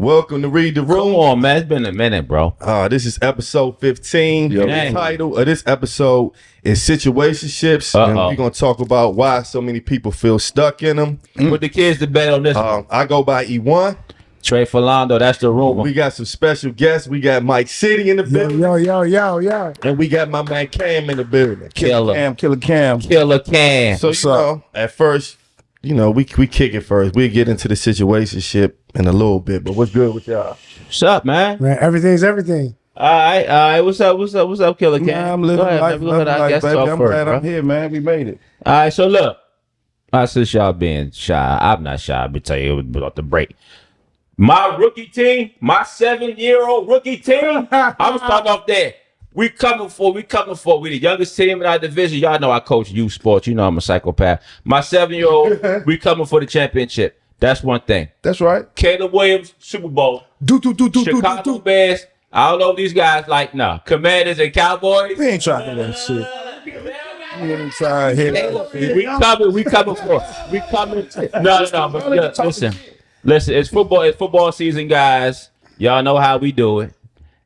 Welcome to Read the Room. Come on, man. It's been a minute, bro. This is episode 15. Yo, the title of this episode is Situationships. And we're going to talk about why so many people feel stuck in them. Put the kids to bed on this one. I go by E1. Trey Philando, that's the rumor. We got some special guests. We got Mike City in the building. Yo. And we got my man Cam in the building. Killer Cam. So, at first, we kick it first. We'll get into the situationship in a little bit. But what's good with y'all? What's up, man? Man, everything's everything. All right. What's up, Killer Cam? Man, I'm living life, baby. I'm glad I'm here, man. We made it. All right, so look. Since y'all being shy, I'm not shy. I'll tell you about the break. My rookie team, my 7-year-old rookie team, I'm starting off there. We coming for. We the youngest team in our division. Y'all know I coach youth sports. You know I'm a psychopath. My 7-year-old, we coming for the championship. That's one thing. That's right. Caleb Williams, Super Bowl. Chicago Bears. I don't know if these guys like, Commanders and Cowboys. We ain't trying to hear that shit. We ain't trying to hear that shit. We coming for. We coming. No. But listen. It's football season, guys. Y'all know how we do it.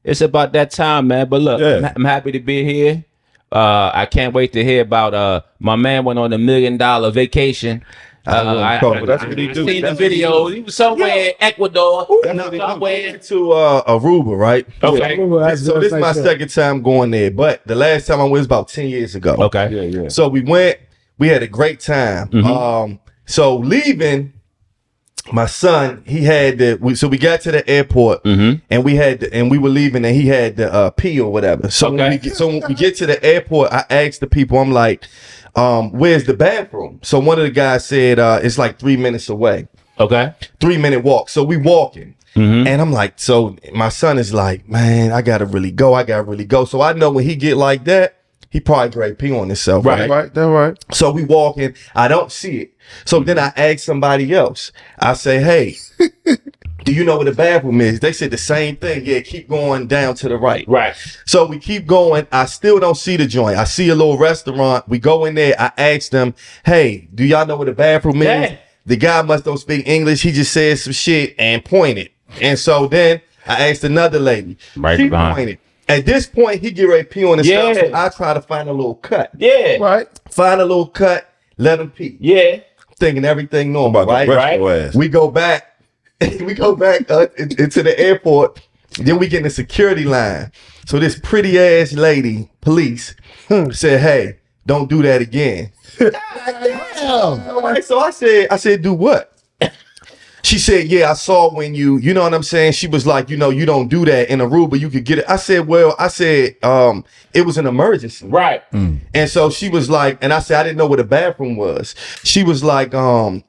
It's about that time, man. But look, I'm happy to be here. I can't wait to hear about my man went on $1 million vacation. That's what he do. I seen the video. He was somewhere in Ecuador. Somewhere to Aruba, right? Okay. So this is my second time going there, but the last time I went was about 10 years ago. Okay. Yeah. So we went. We had a great time. Mm-hmm. So leaving, my son, he had so we got to the airport, and we were leaving, and he had the pee or whatever. So when we get to the airport, I asked the people, I'm like, where's the bathroom? So one of the guys said, it's like 3 minutes away. Okay. 3-minute walk. So we walking. And I'm like, so my son is like, man, I gotta really go. So I know when he get like that, he probably grade pee on himself. Right. That's right. So we walking, I don't see it. So then I ask somebody else. I say, hey, do you know where the bathroom is? They said the same thing. Yeah, keep going down to the right. Right. So we keep going. I still don't see the joint. I see a little restaurant. We go in there. I ask them, hey, do y'all know where the bathroom is? The guy must don't speak English. He just said some shit and pointed. And so then I asked another lady. She pointed. At this point, he get ready to pee on himself. So I try to find a little cut. Yeah. Right. Find a little cut. Let him pee. Yeah. Thinking everything normal, right? We go back. We go back into the airport. Then we get in the security line. So this pretty ass lady, police, said, "Hey, don't do that again." So I said, "Do what?" She said, "Yeah, I saw when you know what I'm saying." She was like, you don't do that in Aruba. You could get it. I said, it was an emergency. Right. And so she was like, and I said, I didn't know where the bathroom was. She was like, well,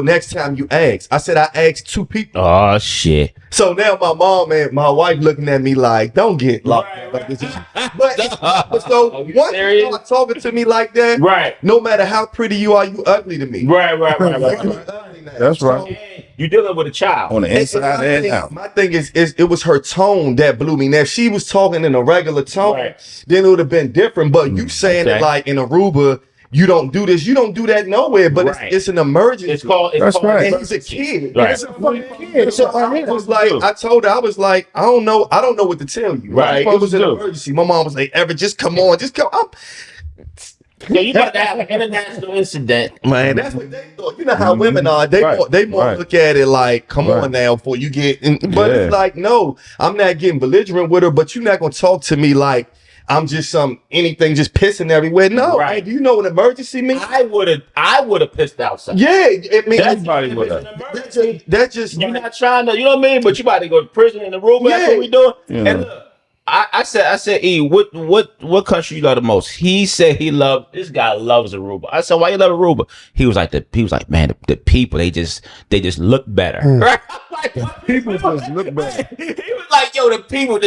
next time you ask. I said, I asked 2 people. Oh, shit. So now my mom and my wife looking at me like, don't get locked up like this. But so once you start talking to me like that, right? No matter how pretty you are, you ugly to me. Right. That's right. You're dealing with a child. On the inside and out. My thing is it was her tone that blew me. Now, if she was talking in a regular tone, then it would have been different. But you saying it like in Aruba, you don't do this, you don't do that nowhere. But it's an emergency. It's called. And he's a kid. Right. He's a fucking kid. So I was like, I told her, I was like, I don't know what to tell you. Right. It was an emergency. My mom was like, Everett, just come on, just come. Yeah, you got to have an international incident. Man, that's what they thought. You know how women are. They more look at it like, come on now, before you get. But it's like, no, I'm not getting belligerent with her. But you're not gonna talk to me like I'm just anything just pissing everywhere. No, hey, do you know what emergency means? I would have pissed out something. Yeah, it means everybody would have. That's just you're not trying to. You know what I mean? But you about to go to prison in the room. That's what we doing. Yeah. And look. I said, E, what country you love the most? He said this guy loves Aruba. I said, why you love Aruba? He was like, man, the people, they just look better. Right? People just look better. He was like, yo, the people.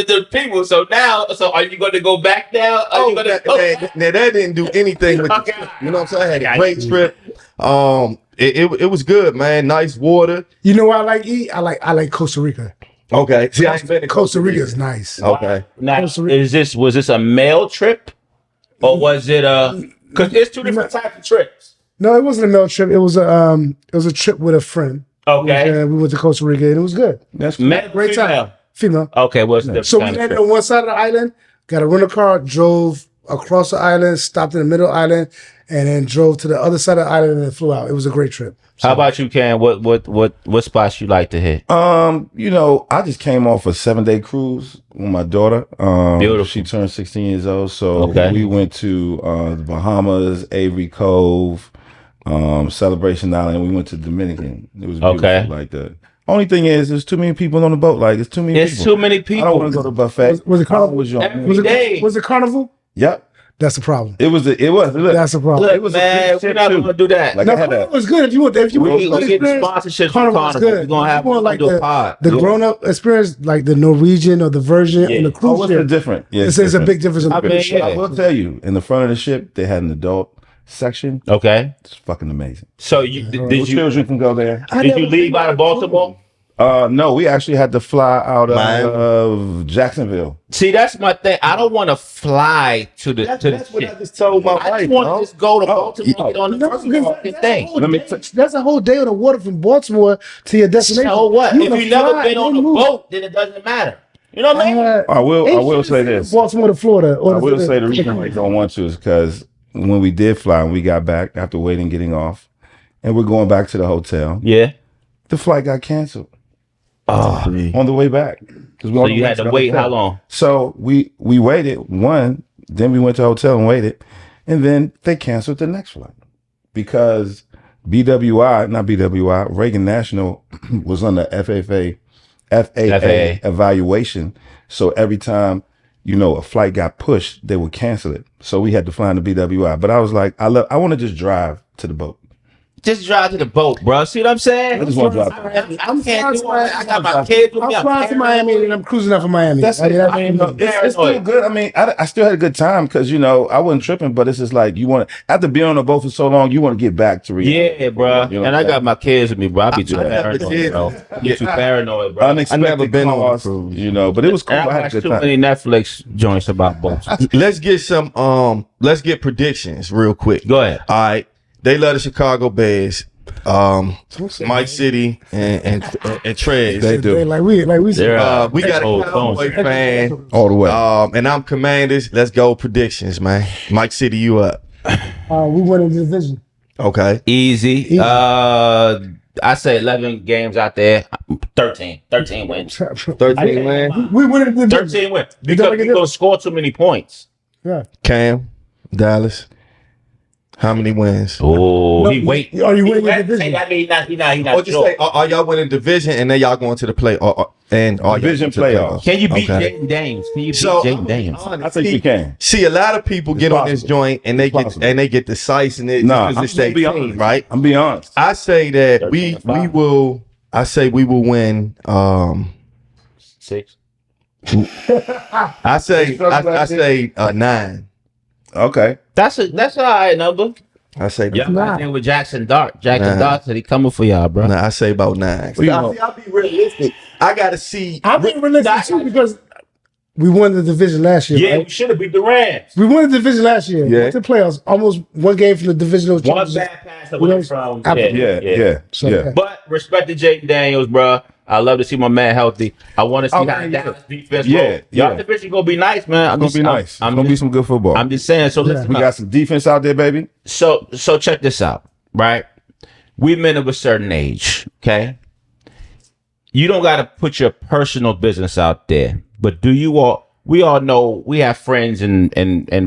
So are you going to go back now? Now that didn't do anything with you know what I'm saying? I had a great trip. It was good, man. Nice water. You know what I like, E? I like Costa Rica. Okay. See, I ain't been to Costa Rica is nice. Okay. Now, was this a male trip, or was it because it's 2 different types of trips? No, it wasn't a male trip. It was a trip with a friend. Okay. We went to Costa Rica and it was good. That's Man, Great time. Female. Okay, what's the So we landed on one side of the island, got a rental car, drove across the island, stopped in the middle island, and then drove to the other side of the island and then flew out. It was a great trip. How about you, Cam? What spots you like to hit? I just came off a 7-day cruise with my daughter. Beautiful. She turned 16 years old, so Okay. we went to the Bahamas, Avery Cove, Celebration Island. We went to Dominican. It was beautiful. Okay. Like the only thing is, there's too many people on the boat. Like it's too many. It's people. too many I don't people. want to go to the buffet. Was it carnival? Was your- Every day. Was it carnival? Yep. That's the problem. It was. Look, That's the problem. Look, it was a man, big we're ship, not too. gonna do that. Like No, I had carnival a. was good. If you want we to get sponsorships from Carnival was Carnival. good. We're gonna have If you want, like do a pod. the grown up experience, like the Norwegian or the Virgin Yeah. and the Oh, cruise what's the ship. difference? Yeah, It's a different. big difference in the I mean, cruise ship. yeah. I will tell you, in the front of the ship, they had an adult section. Okay. It's fucking amazing. So you did Your you children can go there. did you leave out of Baltimore? No, we actually had to fly out Miami. of Jacksonville. See, that's my thing. I don't want to fly to the That's what I shit. just told my I wife. just want to bro. just go to Baltimore and get on the No, first because fucking that's a thing. whole Let me day- that's a whole day on the water from Baltimore to your destination. So what? You If wanna you never fly been and on then a move. boat, then it doesn't matter. You know what I mean? I will Ain't say shit this. Baltimore to Florida. Or I will say the reason we don't want to is because when we did fly and we got back after waiting, getting off, and we're going back to the hotel, Yeah. the flight got canceled Oh. on the way back. 'Cause we So on the you way had to the wait hotel. how long? So we waited one, then we went to the hotel and waited, and then they canceled the next flight because Reagan National was on the FAA evaluation. So every time a flight got pushed, they would cancel it. So we had to fly in the BWI. But I was like, I want to just drive to the boat. Just drive to the boat, bro. See what I'm saying? I just want to drive. I can't do all that. I got my kids with me. I'm flying to Miami and I'm cruising out for Miami. That's it. I mean, it's still good. I mean, I still had a good time because I wasn't tripping. But it's just like after being on the boat for so long, you want to get back to reality. Yeah, bro. You know And I got my kids with me, bro. I be too I never paranoid, did. bro. I be too paranoid, bro. Unexpected I never been on a cost, cruise. but it was cool. And I I had a watched good too time. many Netflix joints about boats. Let's get some. Let's get predictions real quick. Go ahead. All right. They love the Chicago Bears. Mike City and Trez. They do. Like we They're, We got a Oh, Cowboy fan. All the way. And I'm Commanders. Let's go predictions, man. Mike City, you up? we won in the division. Okay. Easy. I say 11 games out there. 13 wins. 13 win. We win in the division. 13 wins. don't Because make a we're going to score too many points. Yeah. Cam, Dallas. How many wins? Oh, No, he wait. Are you winning the division? I mean, he not Or just say, are y'all winning division and then y'all going to the play? And are Division y'all going to the playoffs. Can you beat Okay. Jaden Daniels? Can you beat So Jaden Daniels? I think you can. See, a lot of people get on this possible. joint and they possible. get the size in it Nah, because I'm it's their gonna be team, honest. right? I'm being honest. I say that we 13-5. will. I say we will win. 6. I say 9. Okay. That's all right number. I say Yeah, Nah. I'm with Jackson Dart. Jackson Nah. Dart said he coming for y'all, bro. I say about 9. Well, you know- I'll be realistic. I gotta see. I'm being realistic too because we won the division last year. Yeah, Right? we should have beat the Rams. We won the division last year. Yeah. Went to the playoffs. Almost one game from the divisional One championship. bad pass away from. Yeah. So, yeah. But respect to Jaden Daniels, bro. I love to see my man healthy. I want to see Oh, how yeah. Dallas defense Yeah, roll. Y'all yeah. division gonna be nice, man. It's gonna be nice. I'm It's gonna be some good football. I'm just saying. So listen, we got some defense out there, baby. so check this out, right? We men of a certain age, okay? You don't got to put your personal business out there, but do you all? We all know we have friends and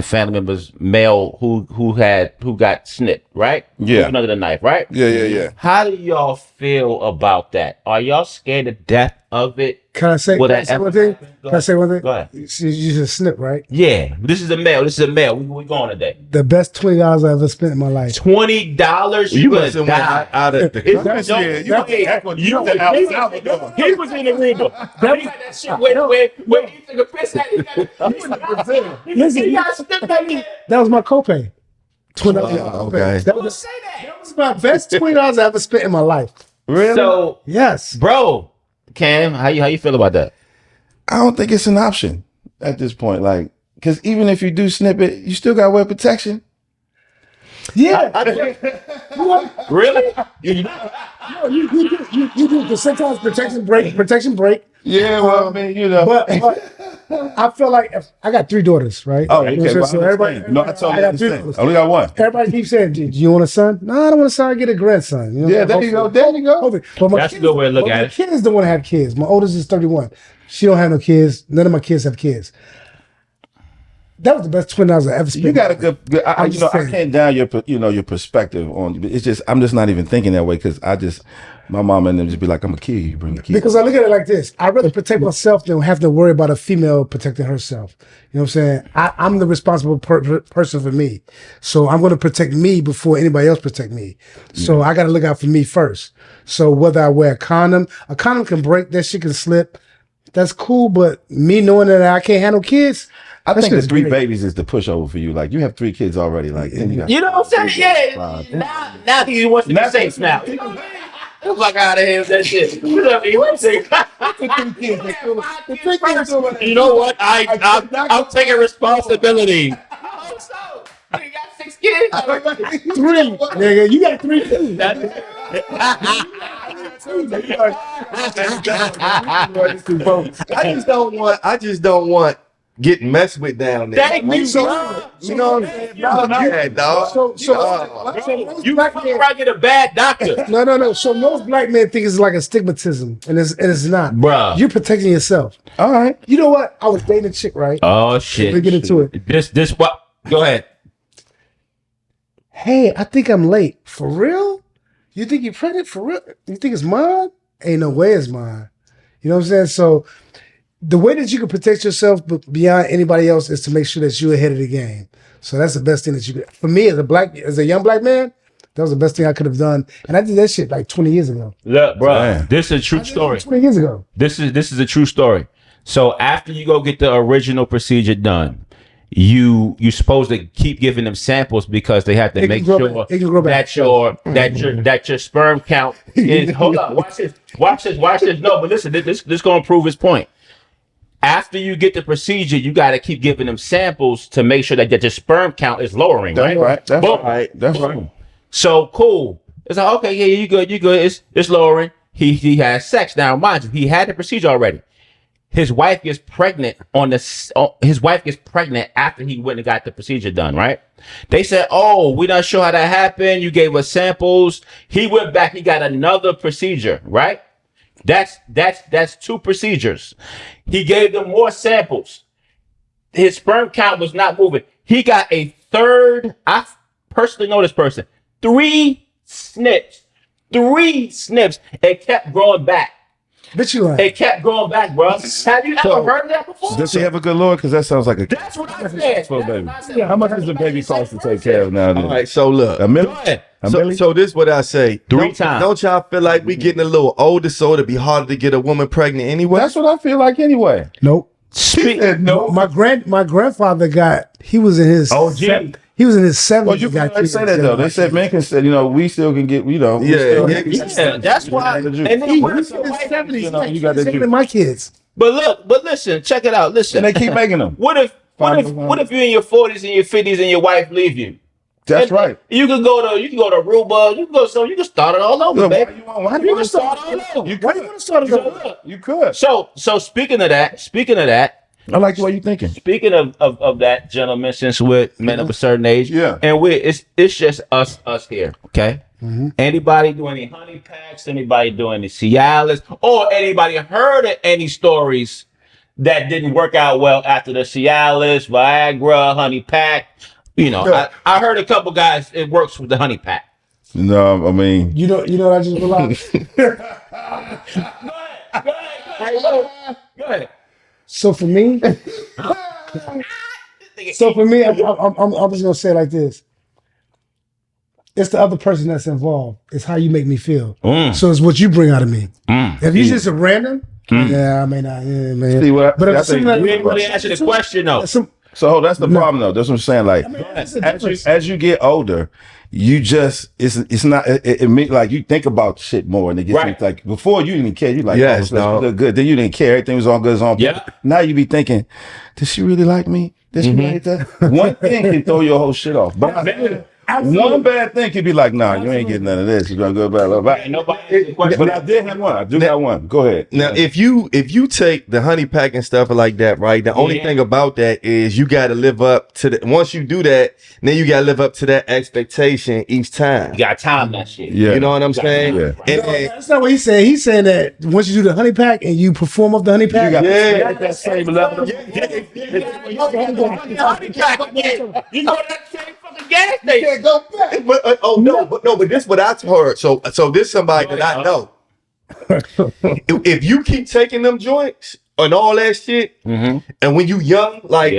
family members, male who got snipped, right? Yeah. Under the knife, right? Yeah. How do y'all feel about that? Are y'all scared to death of it? Can I say, Will can I that say ever one thing? happen? Go Can I say one thing? Go ahead. You just snip, right? Yeah, this is a male. We going today. The best $20 I ever spent in my life. $20. You You must have gonna went die. out of the It's- That's no, it. You no, was back when you was in El Salvador. He was in Aruba. That was that shit where he took a piss at it. He got snipped like that. That was my copay. $20. okay. That Who was, say that? that was my best $20 I ever spent in my life. Really? So, Yes. bro, Cam, how you feel about that? I don't think it's an option at this point. Like, because even if you do snip it, you still got to wear protection. Yeah. Really? You do because sometimes protection break. Yeah, well, I mean, you know. But I feel like if I got 3 daughters, right? Oh, You know okay. what I'm Well, saying? I So everybody, understand. No, I totally got 3 understand. daughters. I only got one. Everybody keeps saying, "Do you want a son?" No, I don't want a son. I get a grandson. You know Yeah, there you go. There you go. But my That's a kids, good way to look but at my it. kids don't want to have kids. My oldest is 31. She don't have no kids. None of my kids have kids. That was the best $20 I ever spent. You got a good. I I'm just saying. can't down your perspective on. It's just I'm just not even thinking that way because my mom and them just be like, I'm a kid. You bring a kid. Because I look at it like this. I'd rather protect myself than have to worry about a female protecting herself. You know what I'm saying? I'm the responsible person for me. So I'm going to protect me before anybody else protect me. So I got to look out for me first. So whether I wear a condom can break, that shit can slip. That's cool. But me knowing that I can't handle kids, I that think shit the is 3 great. babies is the pushover for you. Like you have 3 kids already. Like then you got. You know what I'm saying? Yeah. Now he wants to be safe now. You know what I mean? Get the fuck out of here with that shit. You know what? I'm taking responsibility. Oh, so you got 6 kids? 3. Nigga, you got 3 too. I just don't want getting messed with down there. Thank you, bro. You know what I'm saying? Yeah, dog. You fucking right, get a bad doctor. No. So most black men think it's like a stigmatism, and it's not. Bruh. You're protecting yourself. All right. You know what? I was dating a chick, right? Oh shit. Let me get into it. This what? Go ahead. Hey, I think I'm late. For real? You think you're pregnant? For real? You think it's mine? Ain't no way it's mine. You know what I'm saying? So the way that you can protect yourself beyond anybody else is to make sure that you're ahead of the game. So that's the best thing that you could. For me, as a young black man, that was the best thing I could have done. And I did that shit like 20 years ago. Look, bro, Damn. this is a true story. 20 years ago. This is a true story. So after you go get the original procedure done, you're supposed to keep giving them samples because they have to make sure that your sperm count is. Hold on, watch this. No, but listen, this gonna prove his point. After you get the procedure, you got to keep giving them samples to make sure that your sperm count is lowering. That's right. That's Boom. right. That's Boom. right. So cool. It's like, okay, yeah, you good. It's lowering. He has sex now. Mind you, he had the procedure already. His wife gets pregnant his wife gets pregnant after he went and got the procedure done, right? They said, "Oh, we're not sure how that happened. You gave us samples." He went back, he got another procedure, right? That's 2 procedures. He gave them more samples. His sperm count was not moving. He got a third. I personally know this person. 3 snips. It kept growing back. Bitch, you lying. It kept going back, bro. Have you ever heard of that before? Does she have a good lord? Because that sounds like a. That's what I said. For a baby. How much does a baby cost to take care of now? All right, so look. A Go million? ahead. So this what I say. 3 times. Don't y'all feel like we getting a little older, so it'd be harder to get a woman pregnant anyway? That's what I feel like anyway. Nope. No. My grandfather he was in his OG. He was in his 70s. Well, you can say that though. They said men can say, we still can get, Yeah, that's why. And then He what was if in your his wife- 70s. you know, you He's got that taking juice. my kids. But listen, check it out. Listen. And they keep making them. What if you're in your 40s and your 50s and your wife leave you? That's And right. You can go to Aruba. You can start it all over, Look, baby. why You can start all over. You Why you could. want to start it So over? look. You could. So speaking of that, I like the way you're thinking. speaking of that, gentlemen, since we're men of a certain age, Yeah. and it's just us here, okay? Anybody do any honey packs? Anybody do any Cialis? Or anybody heard of any stories that didn't work out well after the Cialis, Viagra, honey pack? I heard a couple guys it works with the honey pack. No, I mean, You know what I just realized? Go ahead. So for me, I'm just gonna say it like this. It's the other person that's involved. It's how you make me feel. So it's what you bring out of me. If you just a random, yeah, I may not. Yeah, man. see what But if I it's something think- that- You didn't really answer the question though. So that's the problem though. That's what I'm saying. Like it's a difference. as you get older, you just it's not it like you think about shit more and it gets Right. like before you didn't care. You like Yes, oh, no. look good. Then you didn't care. Everything was all good. It's on. Yeah. Now you be thinking, does she really like me? Does she like that? One thing can throw your whole shit off. But One bad thing could be like, nah, you ain't getting none of this. You're gonna go blah blah blah. Ain't nobody But I did have one. I do got one. Go ahead. Now, if you take the honey pack and stuff like that, right? The only thing about that is you got to live up to the. Once you do that, then you got to live up to that expectation each time. You got time that shit. Yeah. You know what I'm saying? Yeah. And No, that's not what he's saying. He's saying that once you do the honey pack and you perform off the honey pack, at that same level. You go to that same fucking gas station. go back. but this is what I heard. So this somebody that I know. If you keep taking them joints and all that shit, and when you young, like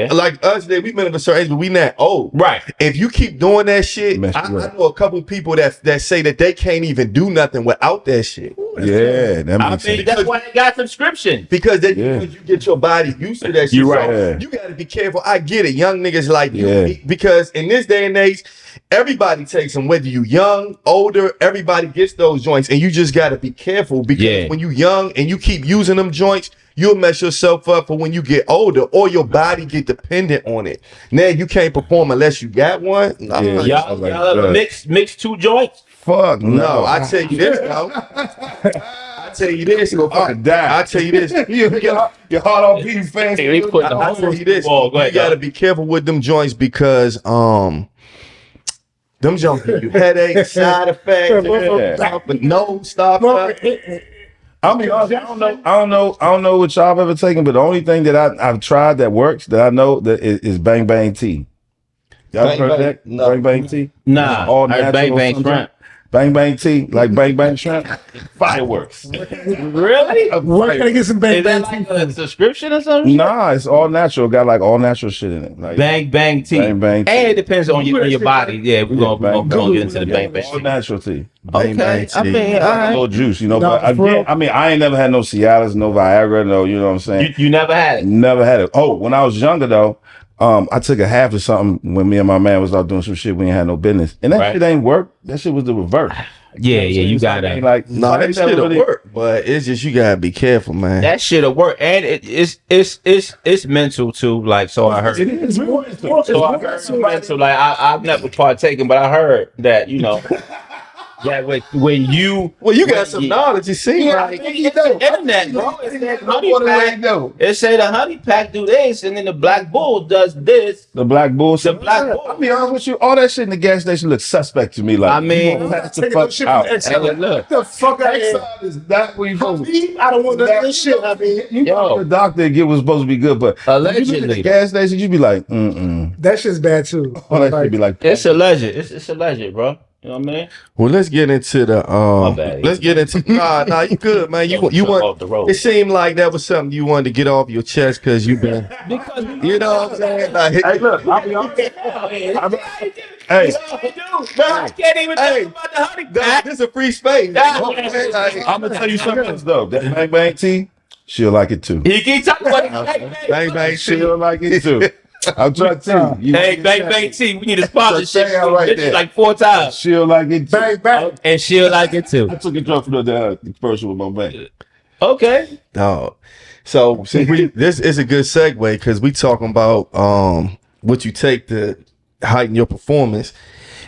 us, we've been at a certain age, but we not old. Right. If you keep doing that shit, I know a couple people that say that they can't even do nothing without that shit. Yeah, that I makes mean, sense. that's why they got subscription. Because you get your body used to that shit. You're right. So you got to be careful. I get it. Young niggas like you. Because in this day and age, everybody takes them. Whether you young, older, everybody gets those joints. And you just got to be careful. Because when you young and you keep using them joints, you'll mess yourself up for when you get older or your body get dependent on it. Now you can't perform unless you got one. Y'all ever mix two joints? Fuck No, I tell you this, though. I tell you this. Fucking die. I tell you this. Your heart on beating fast. They put the I tell you this. Go ahead, You gotta be careful with them joints because them joints give you headaches, side effects, no stop. I mean, I don't know what y'all have ever taken, but the only thing that I've tried that works that I know that is Bang Bang tea. Y'all Bang heard Bang? that? No. Bang Bang tea? Nah, all I heard Bang natural Bang sometimes. shrimp. Bang Bang tea, like Bang Bang shrimp. Fireworks. Really? Where can I get some Bang Is that Bang like a subscription or something? Nah, it's all natural. Got like all natural shit in it. Like Bang Bang tea. Bang Bang tea. And it depends on your body. Yeah, we're gonna get into the Bang Bang all tea. natural tea. Bang Bang I tea. mean, A all little juice, you know. No, But for real. again, I mean, I ain't never had no Cialis, no Viagra, no, you know what I'm saying? right. You never had it. Never had it. Oh, when I was younger though, I took a half of something when me and my man was out doing some shit we ain't had no business. And that shit ain't work. That shit was the reverse. Yeah, you got gotta. like No, that shit'll work, but it's just you gotta be careful, man. That shit'll work, and it's mental too. Like so, I heard. It is more. So I heard mental. Like I've never partaken, but I heard that that when you Well, you got some knowledge. You see, like it's the internet, bro. It said honey pack. It say the honey pack do this, and then the Black Bull does this. The Black Bull. The Black Bull. I'll be honest with you, all that shit in the gas station looks suspect to me. Like, I mean, you gonna pass the fuck out. Hey, look. the fuck out of Exxon is not where you supposed to be. I don't want that shit. I mean, You go to the doctor and get what's supposed to be good, but Allegedly. you look at the gas station, you be like, that shit's bad too. all that shit be like, It's alleged. It's alleged, bro. You know what I mean? well, let's get into the bad. let's get into nah, you good, man. You Off want the road. it seemed like that was something you wanted to get off your chest because you've been Because you know what I'm saying? Like, hey, look, I'll be honest. Hey, I can't even talk about the honey pack. this is a free space. I'm gonna tell you something else though. That Bang Bang tea, she'll like it too. He keep talking about it. Bang bang She'll like it too. I'm trying to tell you. Hey, Bang Bang T, we need a sponsorship. Check out right This is there. like 4 times. She'll like it too. Bang bang. And she'll like it too. I took a drug from the commercial with my bank. Okay. Dog. So this is a good segue because we talking about what you take to heighten your performance,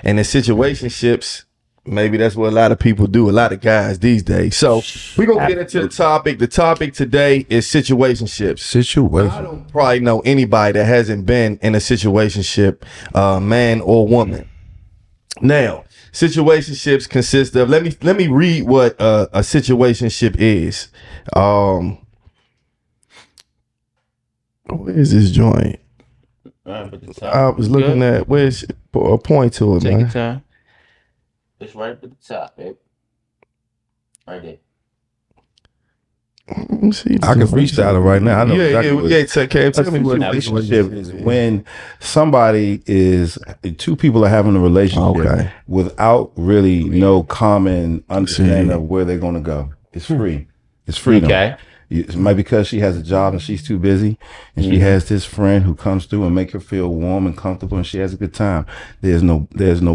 and in situationships, maybe that's what a lot of people do, a lot of guys these days. So we're gonna get into the topic. The topic today is situationships. I don't probably know anybody that hasn't been in a situationship, man or woman. Now, situationships consist of let me read what a situationship is. Where is this joint? I was looking at where's a point to it, Take man. your time. It's right up at the top, babe. Right there. Let me see. I can freestyle it right now. I know exactly what Tell me what relationship is when somebody is two people are having a relationship Okay. without really no common understanding of where they're going to go. It's free. It's freedom. Okay. It might be because she has a job and she's too busy, and she has this friend who comes through and make her feel warm and comfortable, and she has a good time. There's no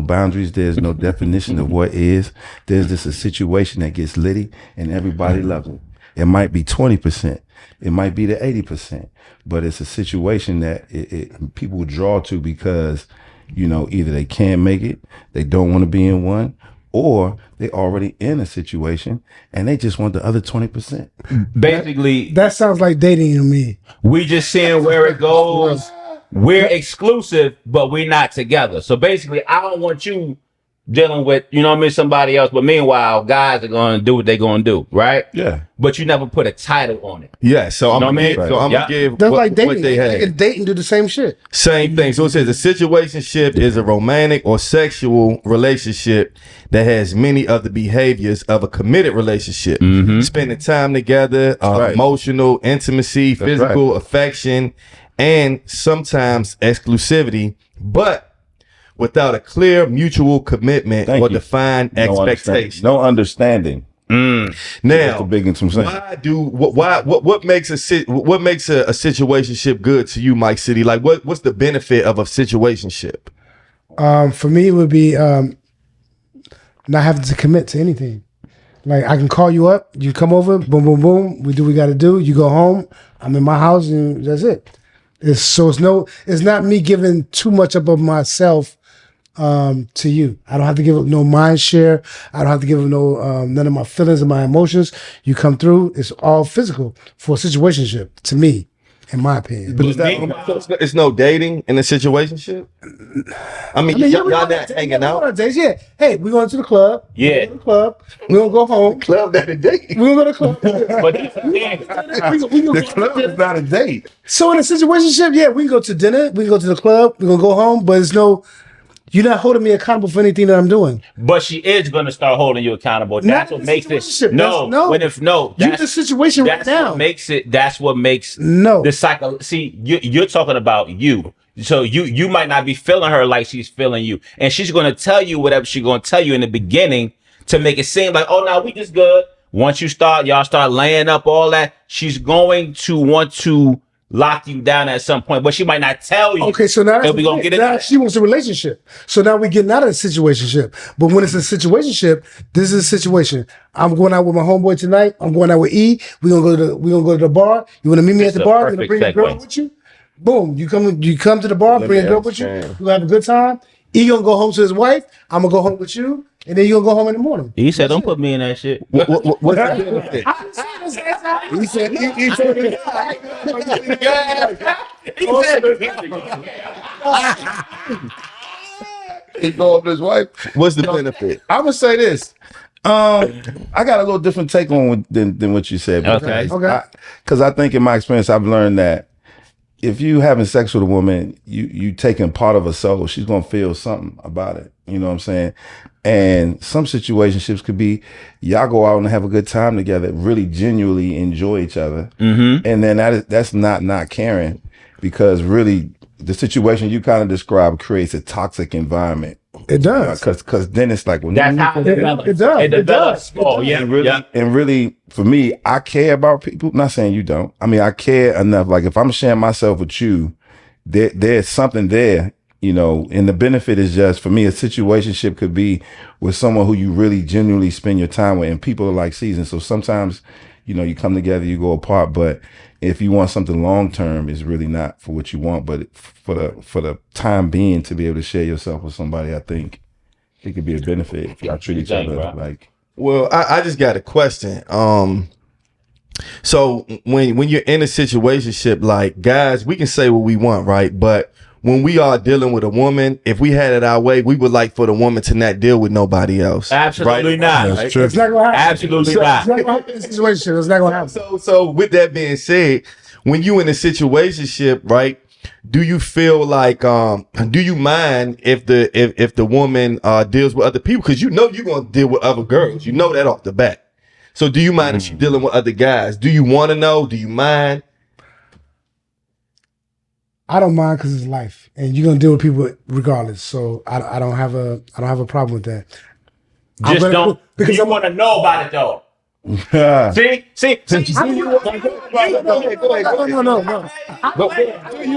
boundaries. There's no definition of what is. There's just a situation that gets litty, and everybody loves it. It might be 20%. It might be the 80%, but it's a situation that people draw to because, either they can't make it, they don't want to be in one, or they already in a situation and they just want the other 20%. Basically, That sounds like dating to me. we just seeing where it goes. We're exclusive, but we're not together. So basically, I don't want you dealing with, somebody else. But meanwhile, guys are going to do what they're going to do, right? Yeah. But you never put a title on it. Yeah, so I'm know what I mean? gonna give That's what, like dating. what they They had. can date and do the same shit. Same thing. So it says a situationship is a romantic or sexual relationship that has many of the behaviors of a committed relationship. Spending time together, right. emotional intimacy, physical affection, and sometimes exclusivity, but without a clear mutual commitment Thank or you. defined expectation. No understanding. Now, That's the big thing I'm saying. what makes a situationship good to you, Mike City? Like what's the benefit of a situationship? For me, it would be not having to commit to anything. Like I can call you up, you come over, boom, boom, boom. We do what we got to do. You go home. I'm in my house, and that's it. It's not me giving too much up of myself to you. I don't have to give up no mind share. I don't have to give up no none of my feelings and my emotions. You come through. It's all physical for a situationship to me, in my opinion. But it's no dating in a situationship? I mean, y'all not hanging out? Days, yeah. Hey, we going to the club. Yeah. We going to the club. We gonna go home. Club that a date. We gonna go to the club. But that's the thing. The club is not a date. So in a situationship, yeah, we can go to dinner. We can go to the club. We gonna go home. But it's no. You're not holding me accountable for anything that I'm doing. But she is going to start holding you accountable. That's what makes it. Situationship. That's the situation right now. What makes it. That's what makes the cycle. See, you're talking about you. So you might not be feeling her like she's feeling you, and she's going to tell you whatever she's going to tell you in the beginning to make it seem like, oh, now we just good. Once y'all start laying up all that, she's going to want to lock you down at some point, but she might not tell you. Okay, so now we're gonna get into that. She wants a relationship. So now we're getting out of the situationship. But when it's a situationship, this is a situation. I'm going out with my homeboy tonight. I'm going out with E. We're gonna go to the bar. You wanna meet me at the bar? You wanna bring a girl with you? Boom. You come to the bar, bring a girl with you. We're gonna have a good time. E gonna go home to his wife. I'm gonna go home with you. And then you're gonna go home in the morning. He said, "Don't put me in that shit." What's the benefit? He said, he go up to his wife. What's the benefit? I'm gonna say this. I got a little different take on than what you said. Okay. Because I think in my experience, I've learned that if you having sex with a woman, you taking part of her soul, she's gonna feel something about it. You know what I'm saying? And some situationships could be y'all go out and have a good time together, really genuinely enjoy each other, and then that's not caring, because really the situation you kind of described creates a toxic environment. It does. Because then it's like, well, That's how it develops. It does. It develops. Oh, yeah. And really, for me, I care about people. Not saying you don't. I mean, I care enough. Like if I'm sharing myself with you, there's something there, and the benefit is just, for me, a situationship could be with someone who you really genuinely spend your time with, and people are like seasons. So sometimes, you come together, you go apart, but if you want something long term, it's really not for what you want, but for the time being, to be able to share yourself with somebody, I think it could be a benefit if y'all treat each other like. Well, I just got a question. So when you're in a situationship, like guys, we can say what we want, right? But when we are dealing with a woman, if we had it our way, we would like for the woman to not deal with nobody else. Absolutely right? not. Right? It's not gonna happen. Absolutely It's not. not gonna happen in a situation. It's not gonna happen. So with that being said, when you in a situationship, right? Do you feel like do you mind if the woman deals with other people? Because you're gonna deal with other girls. You know that off the bat. So do you mind if she's dealing with other guys? Do you want to know? Do you mind? I don't mind because it's life, and you're gonna deal with people regardless. So I don't have a problem with that. Just don't, because I want to know about it though. See. No. Do you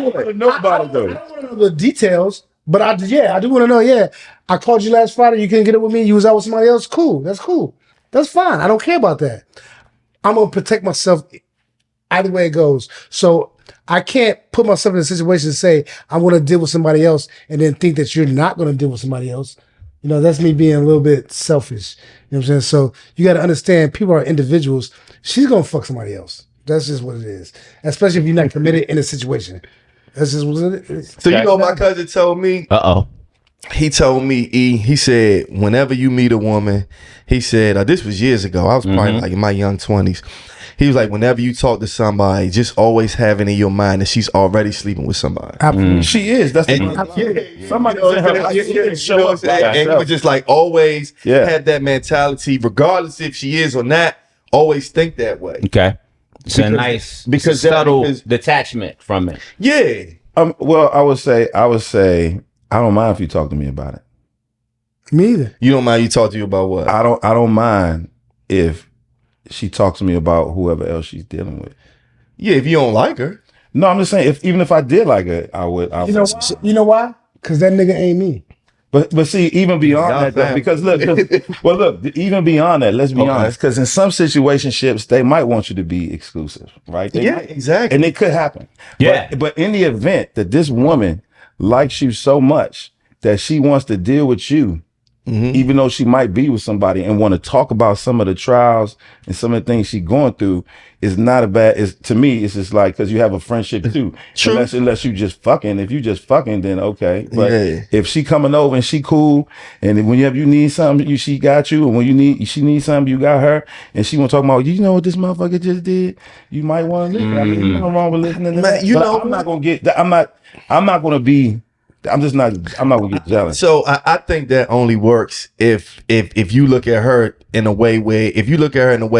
want to know about it though? I don't want to know the details, but I do want to know. Yeah, I called you last Friday. You couldn't get it with me. You was out with somebody else. Cool. That's cool. That's fine. I don't care about that. I'm gonna protect myself either way it goes. So I can't put myself in a situation to say I'm going to deal with somebody else and then think that you're not going to deal with somebody else. You know, that's me being a little bit selfish. You know what I'm saying? So you got to understand people are individuals. She's going to fuck somebody else. That's just what it is. Especially if you're not committed in a situation. That's just what it is. So you know, my cousin told me. He told me, he said, whenever you meet a woman, he said, this was years ago. I was probably like in my young 20s. He was like, whenever you talk to somebody, just always having in your mind that she's already sleeping with somebody. Absolutely. She is. That's the somebody in her life. And he was just like, always have that mentality, regardless if she is or not, always think that way. Okay. It's a nice, because subtle detachment from it. Yeah. Well, I would say, I don't mind if you talk to me about it. Me either. You don't mind you talk to you about what? I don't mind if she talks to me about whoever else she's dealing with. Yeah, if you don't like her. No, I'm just saying, even if I did like her, I would. You know why? Because that nigga ain't me. But see, even beyond that, though, because look, even beyond that, let's be honest, because in some situationships, they might want you to be exclusive, right? Exactly. And it could happen. Yeah. But in the event that this woman likes you so much that she wants to deal with you, even though she might be with somebody and want to talk about some of the trials and some of the things she's going through, is not a bad. To me, it's just like, because you have a friendship too. True. Unless you just fucking. If you just fucking, then okay. But if she coming over and she cool, and whenever you need something, she got you. And when she needs something, you got her. And she want to talk about, you know what this motherfucker just did? You might want to listen. I mean, there's nothing wrong with listening to that. I'm not gonna get. I'm not gonna be. I'm not gonna get jealous. So I think that only works if you look at her in a way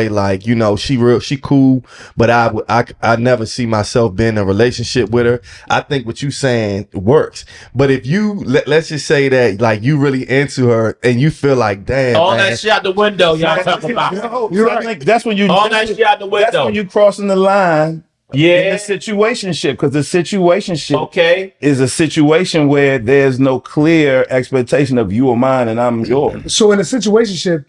like, you know, she cool, but I never see myself being in a relationship with her. I think what you saying works. But if you let's just say that like you really into her and you feel like, damn, all that shit out the window, y'all talking about. You're right. That's when you all that shit out the window. That's when you crossing the line. Yeah, in the situationship, because the situationship is a situation where there's no clear expectation of you or mine and I'm yours. So in a situationship,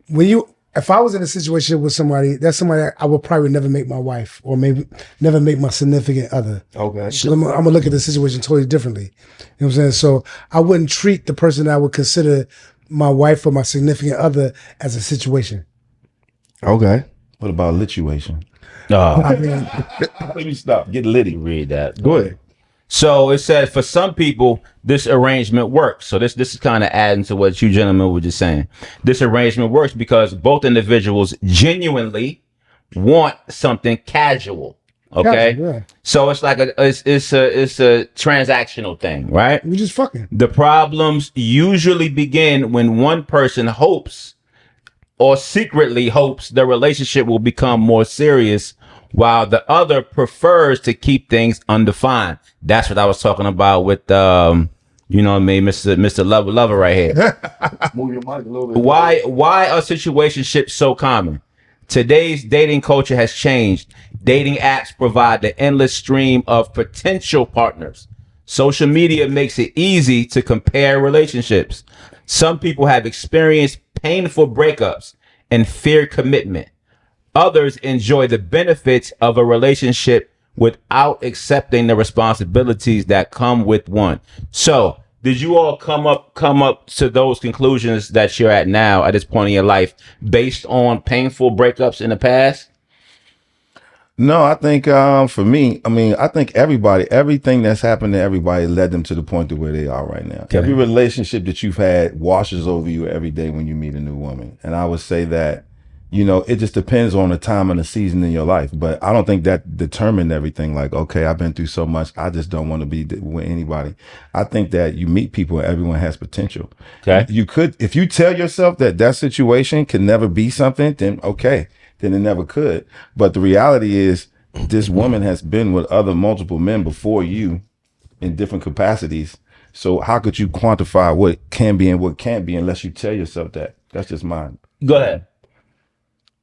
if I was in a situation with somebody, that's somebody I would probably never make my wife, or maybe never make my significant other. Okay. So I'm gonna look at the situation totally differently. You know what I'm saying? So I wouldn't treat the person that I would consider my wife or my significant other as a situation. Okay. What about lituation? I mean, let me stop. Get litty. Read that. Go ahead. So it says for some people this arrangement works. So this is kind of adding to what you gentlemen were just saying. This arrangement works because both individuals genuinely want something casual. Okay, yeah. So it's like it's a transactional thing, right? We just fucking. The problems usually begin when one person hopes or secretly hopes the relationship will become more serious while the other prefers to keep things undefined. That's what I was talking about with, you know what I mean, Mr. Lover right here. Move your mic a little bit. Why are situationships so common? Today's dating culture has changed. Dating apps provide the endless stream of potential partners. Social media makes it easy to compare relationships. Some people have experienced painful breakups and fear commitment. Others enjoy the benefits of a relationship without accepting the responsibilities that come with one. So, did you all come up to those conclusions that you're at now at this point in your life based on painful breakups in the past? No, I think for me, I mean, I think everything that's happened to everybody led them to the point to where they are right now. Okay. Every relationship that you've had washes over you every day when you meet a new woman. And I would say that, you know, it just depends on the time and the season in your life. But I don't think that determined everything. Like, okay, I've been through so much, I just don't want to be with anybody. I think that you meet people and everyone has potential. Okay. You could, if you tell yourself that situation can never be something, then okay. Then it never could. But the reality is this woman has been with multiple men before you in different capacities. So how could you quantify what can be and what can't be unless you tell yourself that? That's just mine. Go ahead.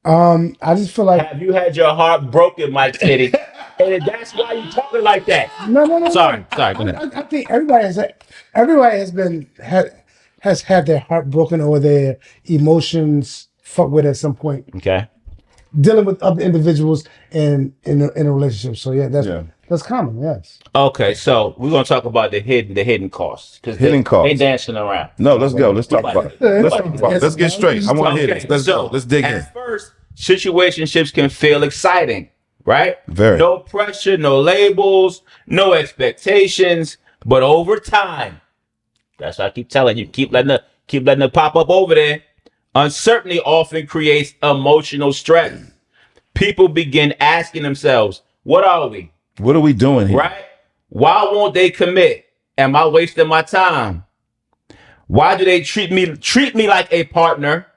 I just feel like, have you had your heart broken, Mike City? And that's why you talking like that. No. Sorry. Go ahead. I think everybody has had their heart broken or their emotions fucked with at some point. Okay. dealing with other individuals in a relationship. So yeah, that's common. Yes. Okay, so we're gonna talk about the hidden costs because Hidden costs. they dancing around. No, let's go. Let's talk about it. Let's talk about it. Let's get straight. I want to hit it. Let's go. So Let's dig in. at first, situationships can feel exciting, right? Very. No pressure, no labels, no expectations. But over time, that's what I keep telling you. Keep letting it pop up over there. Uncertainty often creates emotional stress. People begin asking themselves, "What are we? What are we doing here?" Right? Why won't they commit? Am I wasting my time? Why do they treat me like a partner,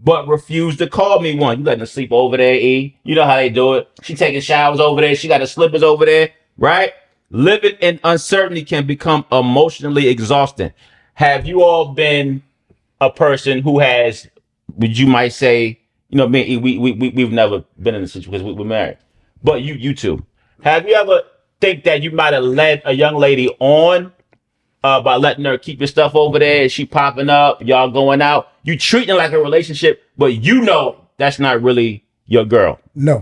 but refuse to call me one? You letting her sleep over there, E? You know how they do it. She taking showers over there. She got her slippers over there, right? Living in uncertainty can become emotionally exhausting. Have you all been a person who has, would you might say, me and E, we've never been in a situation because we're married, but you two, have you ever think that you might have led a young lady on by letting her keep your stuff over there? Is she popping up? Y'all going out? You treating it like a relationship, but that's not really your girl. No.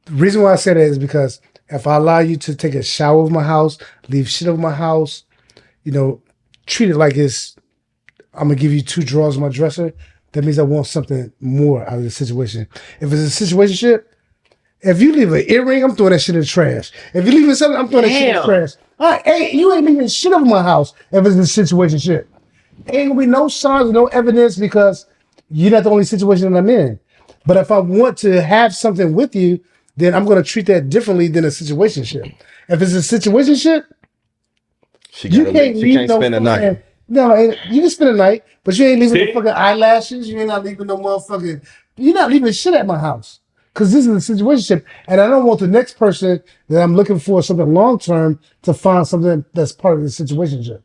The reason why I say that is because if I allow you to take a shower over my house, leave shit over my house, treat it like I'm gonna give you 2 drawers in my dresser, that means I want something more out of the situation. If it's a situationship, if you leave an earring, I'm throwing that shit in the trash. If you're leaving something, I'm throwing that shit in the trash. Hey, you ain't leaving shit over my house if it's a situationship. Ain't gonna be no signs, no evidence because you're not the only situation that I'm in. But if I want to have something with you, then I'm gonna treat that differently than a situationship. If it's a situationship, you can't spend a night. No, you can spend a night, but you ain't leaving no fucking eyelashes. You ain't not leaving no motherfucking. You're not leaving shit at my house. Because this is a situationship, and I don't want the next person that I'm looking for something long term to find something that's part of the situationship.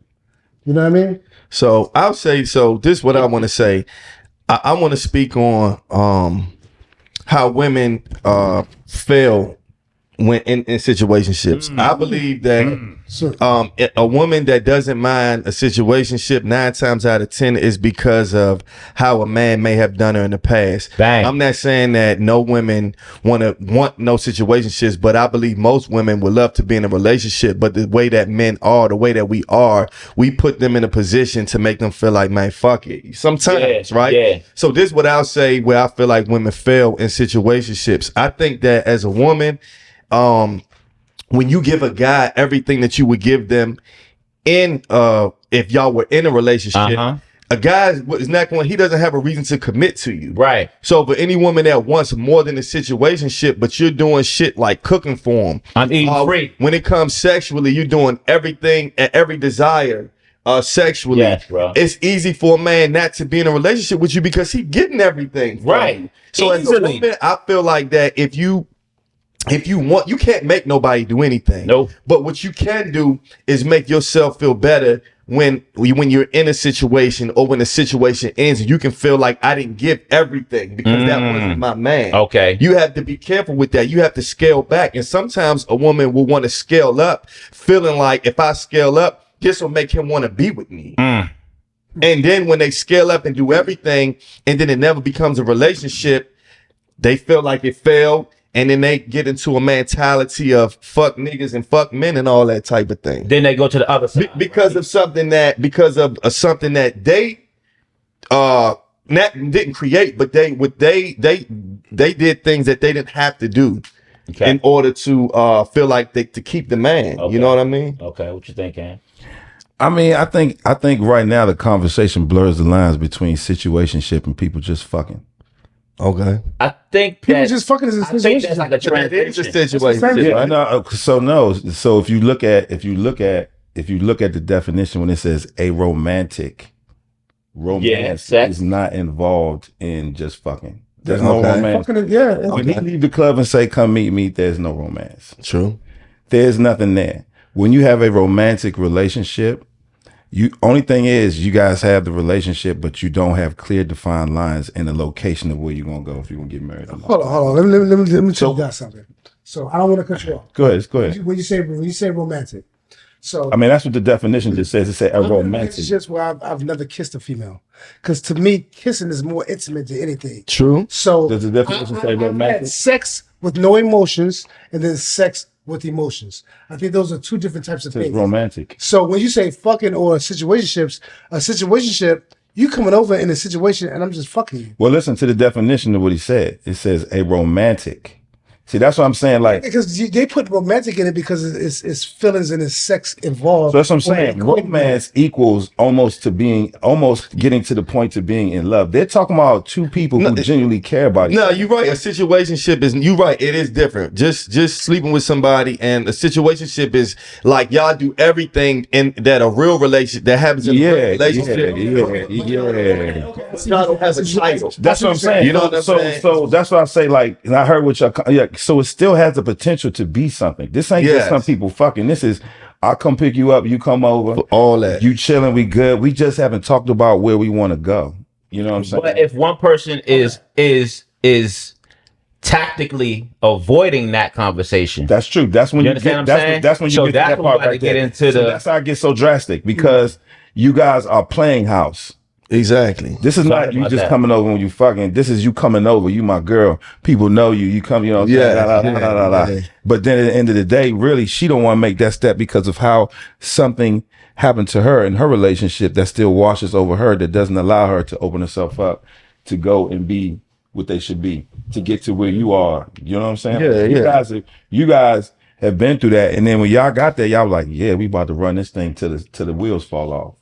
You know what I mean? So I'll say, this is what I want to say. I want to speak on how women fail when in situationships. I believe that a woman that doesn't mind a situationship 9 times out of 10 is because of how a man may have done her in the past. Bang. I'm not saying that no women want no situationships, but I believe most women would love to be in a relationship. But the way that men are, the way that we are, we put them in a position to make them feel like, man, fuck it. Sometimes, right? Yeah. So this is what I'll say where I feel like women fail in situationships. I think that as a woman, when you give a guy everything that you would give them if y'all were in a relationship, a guy is not going, he doesn't have a reason to commit to you. Right. So for any woman that wants more than a situationship, but you're doing shit like cooking for him. I'm eating free. When it comes sexually, you're doing everything and every desire sexually. Yes, bro. It's easy for a man not to be in a relationship with you because he's getting everything. Right. So as a woman, I feel like that if you want, you can't make nobody do anything. Nope. But what you can do is make yourself feel better when you're in a situation or when the situation ends and you can feel like I didn't give everything because that wasn't my man. Okay. You have to be careful with that. You have to scale back. And sometimes a woman will want to scale up, feeling like if I scale up, this will make him want to be with me. And then when they scale up and do everything and then it never becomes a relationship, they feel like it failed. And then they get into a mentality of fuck niggas and fuck men and all that type of thing. Then they go to the other side because of something that they didn't create, but they did things that they didn't have to do in order to feel like to keep the man. Okay. You know what I mean? Okay, what you think, Cam? I mean, I think right now the conversation blurs the lines between situationship and people just fucking. Okay. I think people just fucking is a situation. I think that's like a transition. It's a situation. Yeah, right? no. So if you look at the definition when it says a romance is not involved in just fucking. There's no romance. Fucking, yeah. When he leave the club and say, "Come meet me," there's no romance. True. There's nothing there. When you have a romantic relationship, only thing is you guys have the relationship, but you don't have clear defined lines in the location of where you're gonna go if you're gonna get married. Hold on. Let me tell you guys something. So I don't want to cut you off. Go ahead. When you say romantic, So I mean, that's what the definition just says. It said I'm in aromantic. relationships where I've never kissed a female, because to me, kissing is more intimate than anything. True. So Does the definition say I've had romantic? sex with no emotions, and then sex with emotions. I think those are two different types of It's things. romantic. So when you say fucking or situationships, a situationship, you coming over in a situation and I'm just fucking you. Well, listen to the definition of what he said. It says a romantic. See, that's what I'm saying. Like, Because they put romantic in it because it's feelings and it's sex involved. so that's what I'm saying. Or Romance equals almost getting to the point to being in love. They're talking about two people who genuinely care about each No, other. you're right. A situationship is you right. It is different. Just sleeping with somebody, and a situationship is like y'all do everything in that a real relationship that happens in a real relationship. Y'all don't have a title. That's what I'm saying. You know what I'm saying? So that's why I say, like, and I heard what y'all, so it still has the potential to be something. This ain't just Yes. some people fucking. This is, I'll come pick you up, you come over, All that. you chilling, we good. We just haven't talked about where we want to go. You know what I'm saying? But if one person is tactically avoiding that conversation, That's true. That's when You you understand get, what I'm saying? that's when you So get to that's that when we part gotta right get there. into So the- that's how it gets so drastic, because you guys are playing house. Exactly. This is not you about just that. coming over when you fucking. This is you coming over. You my girl. People know you. You come. You know. What I'm saying? Yeah, La, la, la, la, la, la. yeah. But then at the end of the day, really, she don't want to make that step because of how something happened to her in her relationship that still washes over her, that doesn't allow her to open herself up to go and be what they should be, to get to where you are. You know what I'm saying? Yeah, yeah. You guys have been through that, and then when y'all got there, y'all was like, yeah, we about to run this thing till the wheels fall off.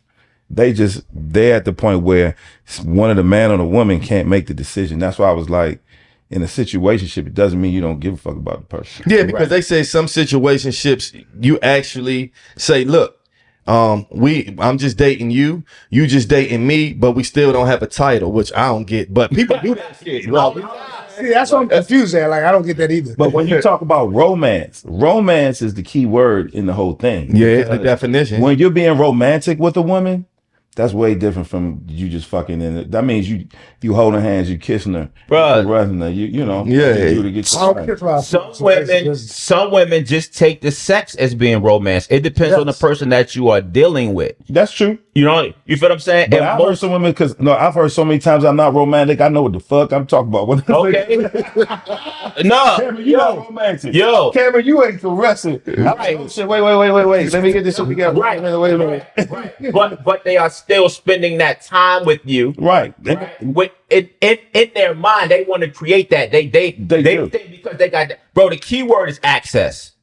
They're at the point where one of the man or the woman can't make the decision. That's why I was like, in a situationship, it doesn't mean you don't give a fuck about the person. Yeah, because they say some situationships you actually say, look, I'm just dating you, you just dating me, but we still don't have a title, which I don't get. But people do that shit. Like, See, that's what I'm confused at. Like, I don't get that either. But when you talk about romance is the key word in the whole thing. yeah, it's the definition. When you're being romantic with a woman, that's way different from you just fucking in it. That means you holding hands, you kissing her, Bruh. you caressing her, you know. Yeah. You to get I don't kiss my some women just take the sex as being romance. It depends on the person that you are dealing with. That's true. You know, you feel what I'm saying? But And I've heard some women, I've heard so many times I'm not romantic. I know what the fuck I'm talking about. okay. No, Cameron, you not romantic. yo. Cameron, you ain't caressing. Right. Oh, shit, wait. Let me get this shit together. Right. Wait a minute. but they are still spending that time with you. Right. With in their mind, they want to create that. They do. think because they got that. Bro, the key word is access.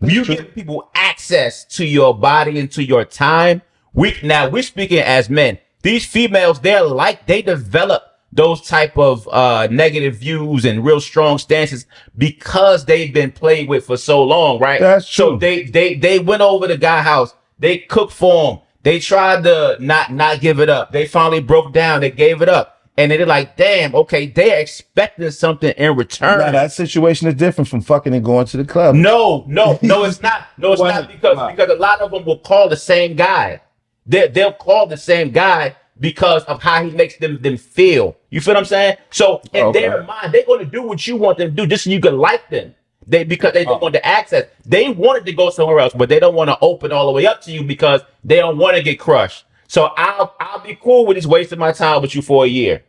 You give people access to your body and to your time. We're speaking as men. These females, they develop those type of negative views and real strong stances because they've been played with for so long, right? That's true. So they went over to guy house. They cooked for him. They tried to not give it up. They finally broke down. They gave it up. And then they're like, damn, okay, they're expecting something in return. Now, that situation is different from fucking and going to the club. No, it's not. No, it's not because a lot of them will call the same guy. They'll call the same guy because of how he makes them feel. You feel what I'm saying? So in their mind, they're going to do what you want them to do just so you can like them. Because they don't want the access. They wanted to go somewhere else, but they don't want to open all the way up to you because they don't want to get crushed. So I'll be cool with just wasting my time with you for a year.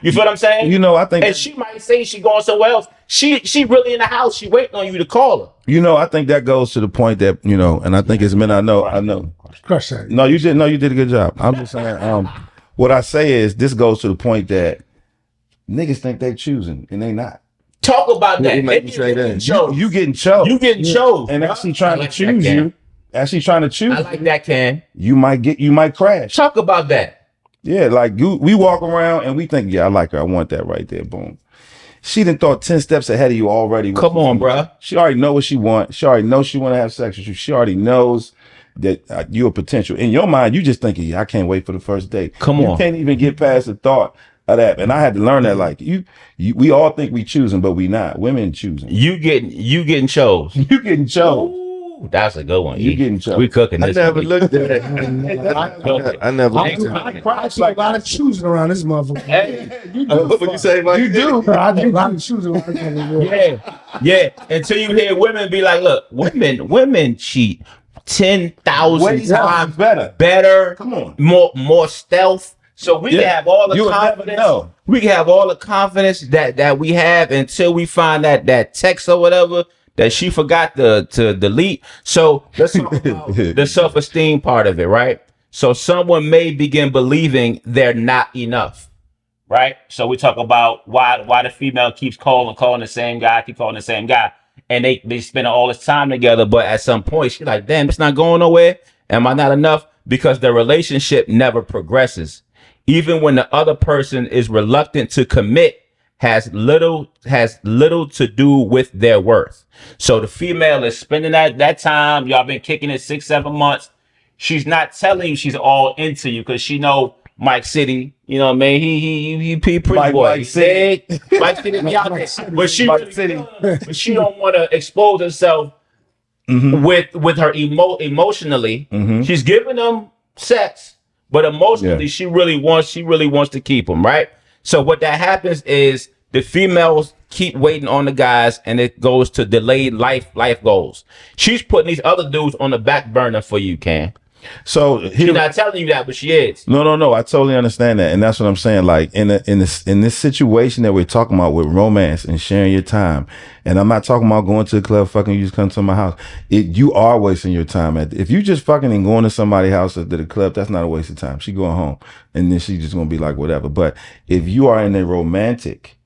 You feel what I'm saying? You know, I think, and she might say she going somewhere else. She really in the house. She waiting on you to call her. you know, I think that goes to the point that, you know, and I think as men, I know. Crush that. No, you did a good job. I'm just saying, what I say is this goes to the point that niggas think they choosing and they not. Talk about that. you make me say that? You getting chose. You getting chose. And actually trying I like to choose that, Ken. you. Actually trying to choose. I like that, Ken. You might crash. Talk about that. Yeah, like we walk around and we think, yeah, I like her. I want that right there. Boom. She done thought 10 steps ahead of you already. Come on, bruh. She already know what she wants. She already knows she want to have sex with you. She already knows that you're a potential. In your mind, you just thinking, yeah, I can't wait for the first date. Come You on. can't even get past the thought of that. And I had to learn that, like, we all think we choosing, but we not. Women choosing. You getting chose. You getting chose. Ooh, that's a good one. You getting chose. We cooking I this. never one. looked at it. I never looked at it. I do a lot of choosing around this motherfucker. Hey, What you say, Mike? You do. I do a lot of choosing around this motherfucker. yeah. Until you hear women be like, look, women cheat. 10,000 Way times better. better. Come on. More stealth. So we can have all the You would never confidence. know. We can have all the confidence that we have until we find that text or whatever that she forgot to delete. So let's talk about the self-esteem part of it, right? So someone may begin believing they're not enough, right? So we talk about why the female keeps calling the same guy, keep calling the same guy, and they spend all this time together, but at some point she's like, damn, it's not going nowhere. Am I not enough? Because the relationship never progresses. Even when the other person is reluctant to commit, has little to do with their worth. So the female is spending that time. Y'all been kicking it 6-7 months. She's not telling you she's all into you because she know Mike City. You know what I mean? He pretty boy. Mike City. Mike City be out there. But she really but she don't want to expose herself with her emotionally. She's giving them sex, but emotionally she really wants to keep them, right? So what that happens is the females keep waiting on the guys, and it goes to delayed life goals. She's putting these other dudes on the back burner for you, Cam. So She's not telling you that, but she is. No. I totally understand that, and that's what I'm saying. Like in this situation that we're talking about with romance and sharing your time, and I'm not talking about going to the club, fucking. You just come to my house. You are wasting your time. If you just fucking and going to somebody's house at the club, that's not a waste of time. She going home, and then she just gonna be like whatever. But if you are in a romantic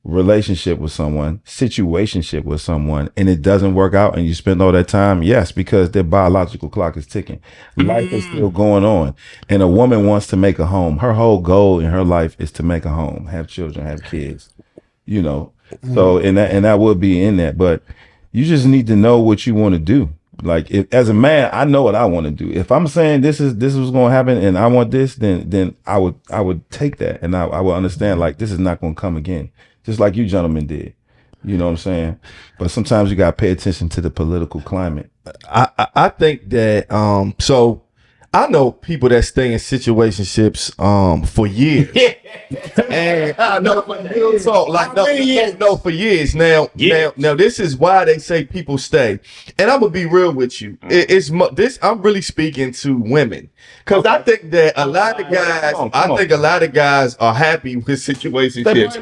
relationship with someone, situationship with someone, and it doesn't work out and you spend all that time, yes, because their biological clock is ticking. Life is still going on. And a woman wants to make a home. Her whole goal in her life is to make a home, have children, have kids, you know. So and that would be in that. But you just need to know what you want to do. Like as a man, I know what I want to do. If I'm saying this is what's going to happen and I want this, then I would take that, and I would understand like this is not going to come again. Just like you gentlemen did. You know what I'm saying? But sometimes you got to pay attention to the political climate. I think that so I know people that stay in situationships for years. And I know for real talk, like no, for years. Now this is why they say people stay. And I'm gonna be real with you. This I'm really speaking to women. Cause I think that a lot of guys a lot of guys are happy with situationships.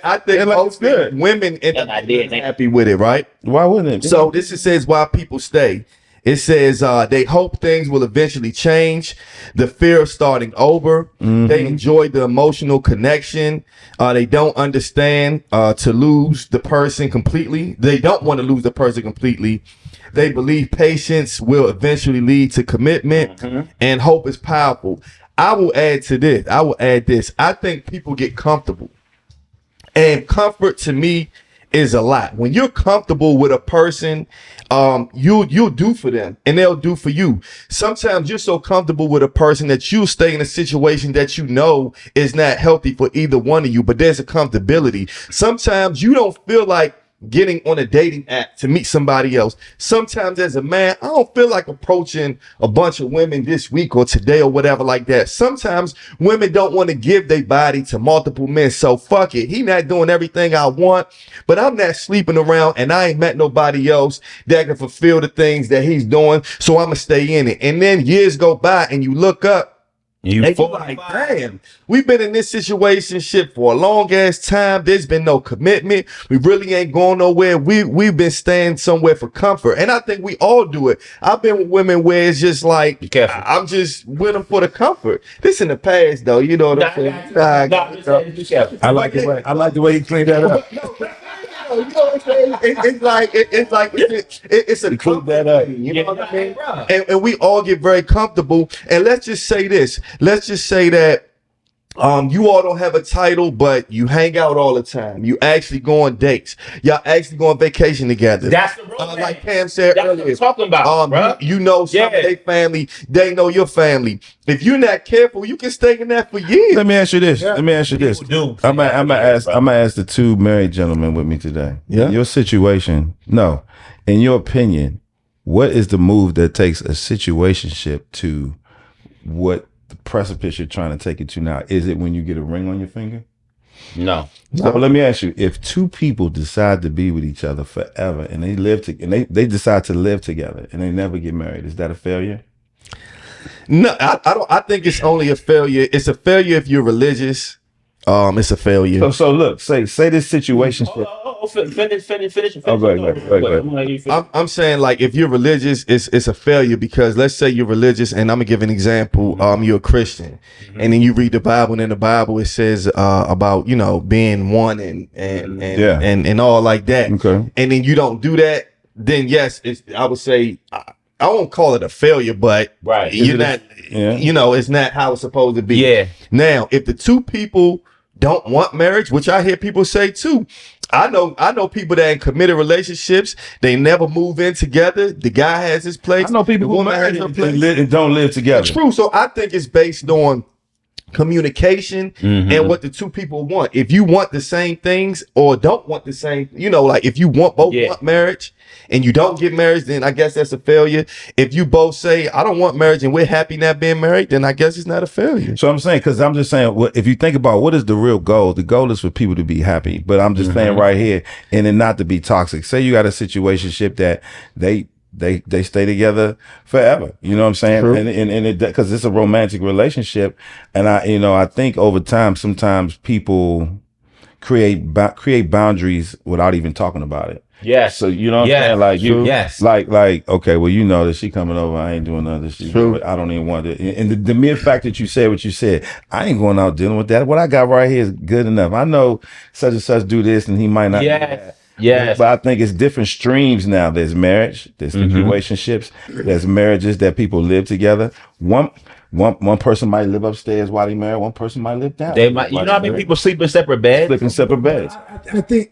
I think most women end up happy with it, right? Why wouldn't it? So this says why people stay. It says they hope things will eventually change. The fear of starting over. They enjoy the emotional connection. They don't understand to lose the person completely. They don't want to lose the person completely. They believe patience will eventually lead to commitment, and hope is powerful. I will add this. I think people get comfortable, and comfort to me is a lot. When you're comfortable with a person, you'll do for them and they'll do for you. Sometimes you're so comfortable with a person that you stay in a situation that you know is not healthy for either one of you, but there's a comfortability. Sometimes you don't feel like getting on a dating app to meet somebody else. Sometimes as a man, I don't feel like approaching a bunch of women this week or today or whatever like that. Sometimes women don't want to give their body to multiple men. So fuck it. He not doing everything I want, but I'm not sleeping around and I ain't met nobody else that can fulfill the things that he's doing. So I'm going to stay in it. And then years go by and you look up, you like, damn, we've been in this situationship for a long ass time. There's been no commitment. We really ain't going nowhere. We've been staying somewhere for comfort. And I think we all do it. I've been with women where it's just like, I'm just with them for the comfort. This in the past though, you know what I'm saying? I like the way he cleaned that up. You know what I'm saying? It's a comfort thing, you know what I mean? And we all get very comfortable. And let's just say this. Let's just say that you all don't have a title, but you hang out all the time. You actually go on dates. Y'all actually go on vacation together. That's the road, like Cam said earlier. What I'm talking about, you know some of their family. They know your family. If you're not careful, you can stay in that for years. Let me ask you this. I'm gonna ask the two married gentlemen with me today. Yeah. Your situation. No, in your opinion, what is the move that takes a situationship to what the precipice you're trying to take it to now? Is it when you get a ring on your finger? No. So let me ask you: if two people decide to be with each other forever and they they decide to live together and they never get married, is that a failure? No, I don't. I think it's only a failure. It's a failure if you're religious. It's a failure. So look, say this situation. Finish. Oh, go ahead. I'm saying like if you're religious, it's a failure because let's say you're religious, and I'm gonna give an example. You're a Christian, and then you read the Bible, and in the Bible it says about being one and all like that. Okay. And then you don't do that, then yes, I would say I won't call it a failure, but Right. you're not. It's not how it's supposed to be. Yeah. Now, if the two people don't want marriage, which I hear people say too. I know people that in committed relationships, they never move in together. The guy has his place. I know people who married and don't live together. True. So I think it's based on communication and what the two people want. If you want the same things or don't want the same, like if you want want marriage and you don't get married, then I guess that's a failure. If you both say I don't want marriage and we're happy not being married, then I guess it's not a failure. So I'm saying, because I'm just saying, if you think about what is the real goal, the goal is for people to be happy. But I'm just saying right here, and then not to be toxic. Say you got a situationship that they stay together forever. You know what I'm saying? True. And it because it's a romantic relationship, and I think over time sometimes people create boundaries without even talking about it. Yes. So you know what I'm saying? Like yes. like okay, well that she coming over, I ain't doing none of this shit. True. I don't even want it. And the mere fact that you said what you said, I ain't going out dealing with that. What I got right here is good enough. I know such and such do this and he might not. Yes. Yes. But I think it's different streams now. There's marriage, there's situationships, there's marriages that people live together. One person might live upstairs while they married. One person might live down. They might. You know how many people sleep in separate beds? Sleep in separate beds.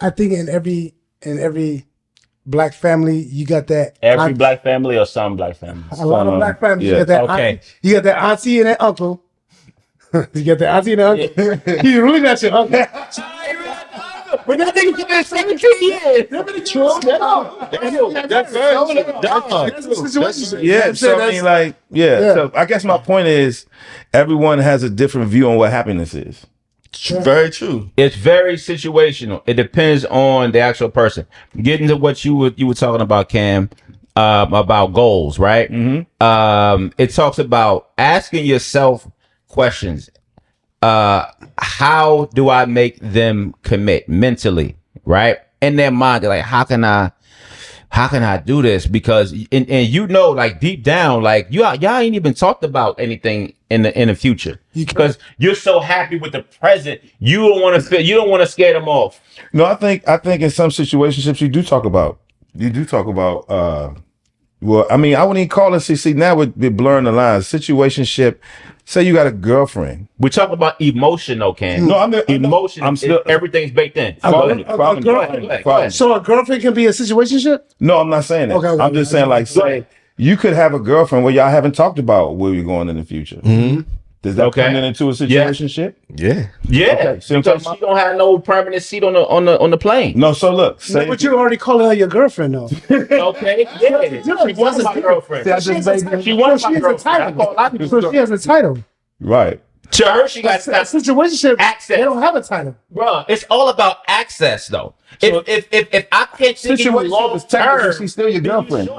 I think in every black family you got that. Every black family or some black families? A lot of black families. Yeah. You got that. Okay. Auntie, you got that auntie and that uncle. You got that auntie and that uncle. He's really not your uncle. But that nigga been 17 years. That's the situation. Yeah, so I mean, like, So I guess my point is, everyone has a different view on what happiness is. Very true. It's very situational. It depends on the actual person. Getting to what you were talking about, Cam, about goals, right? It talks about asking yourself questions. How do I make them commit mentally, right? In their mind, they're like, how can I do this? Because and like deep down, like y'all ain't even talked about anything in the future because you're so happy with the present. You don't want to scare them off. No, I think in some situationships you do talk about. Well, I mean, I wouldn't even call it. See, now we're blurring the lines. Situationship. Say you got a girlfriend. We talk about emotion, though, Cam. No, emotion. Everything's baked in. So a girlfriend can be a situationship? No, I'm not saying that. Okay, I'm just saying, like, say you could have a girlfriend where y'all haven't talked about where you're going in the future. Does that turn it into a situationship? Yeah. Yeah. So she don't have no permanent seat on the plane. No, so look. No, but you're already calling her your girlfriend, though. Okay. Yeah. She was my girlfriend. She was my girlfriend. So she has a title. Right. To her, she got situationship. Access. They don't have a title, bro. It's all about access, though. If I can't think of you long term, she's still your girlfriend.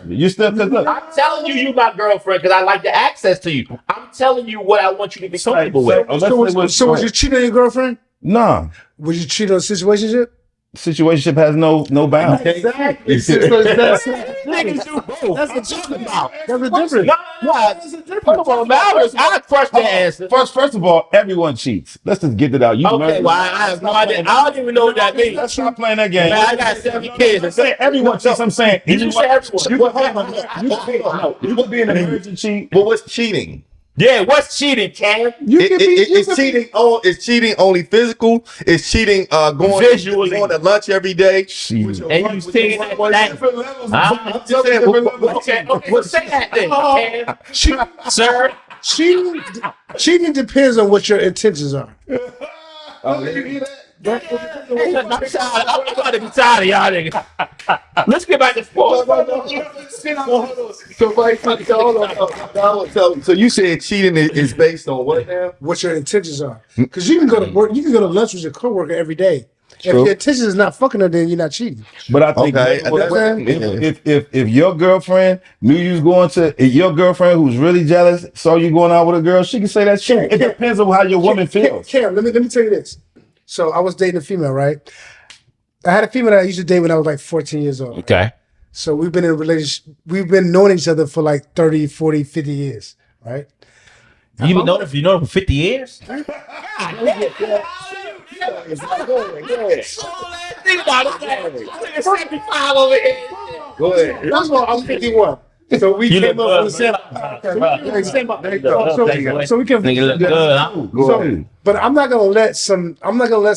You still, cause look, I'm telling you my girlfriend because I like the access to you. I'm telling you what I want you to be comfortable with. So was you cheating on your girlfriend? Nah. Would you cheat on a situationship? Situationship has no bounds. Exactly. Niggas do both. That's what I'm talking about. That's the difference. That's the difference. I crush the answer. First of all, everyone cheats. Let's just get it out. Okay, well, I have no idea. I don't even know what that means. Let's stop playing that game. Man, I got 7 kids. I'm saying everyone cheats. I'm saying you say everyone. You could be an emergency cheat. But what's cheating? Yeah, what's cheating, Cam? It's cheating. It's cheating only physical. It's cheating. Going to lunch every day. And you saying that? I'm just saying. Okay, say that then, Cam. Sir. Cheating depends on what your intentions are. I'm tired. I'm about to be tired of y'all niggas. Let's get back to sports. So you said cheating is based on what now? What your intentions are. Because you can go to work, you can go to lunch with your coworker every day. If True. your intention is not fucking her, then you're not cheating. But I think Okay. if your girlfriend knew you was going to, if your girlfriend who's really jealous saw you going out with a girl, she can say that shit. It depends on how your woman feels. Cam, let me tell you this. So I was dating a female, right? I had a female that I used to date when I was like 14 years old. Okay. So we've been in a relationship, we've been knowing each other for like 30, 40, 50 years, right? You even know them for 50 years? Go ahead. First of all, I'm 51. So we You came look up good, with the same. So we can. Nigga look good, huh? So, but I'm not gonna let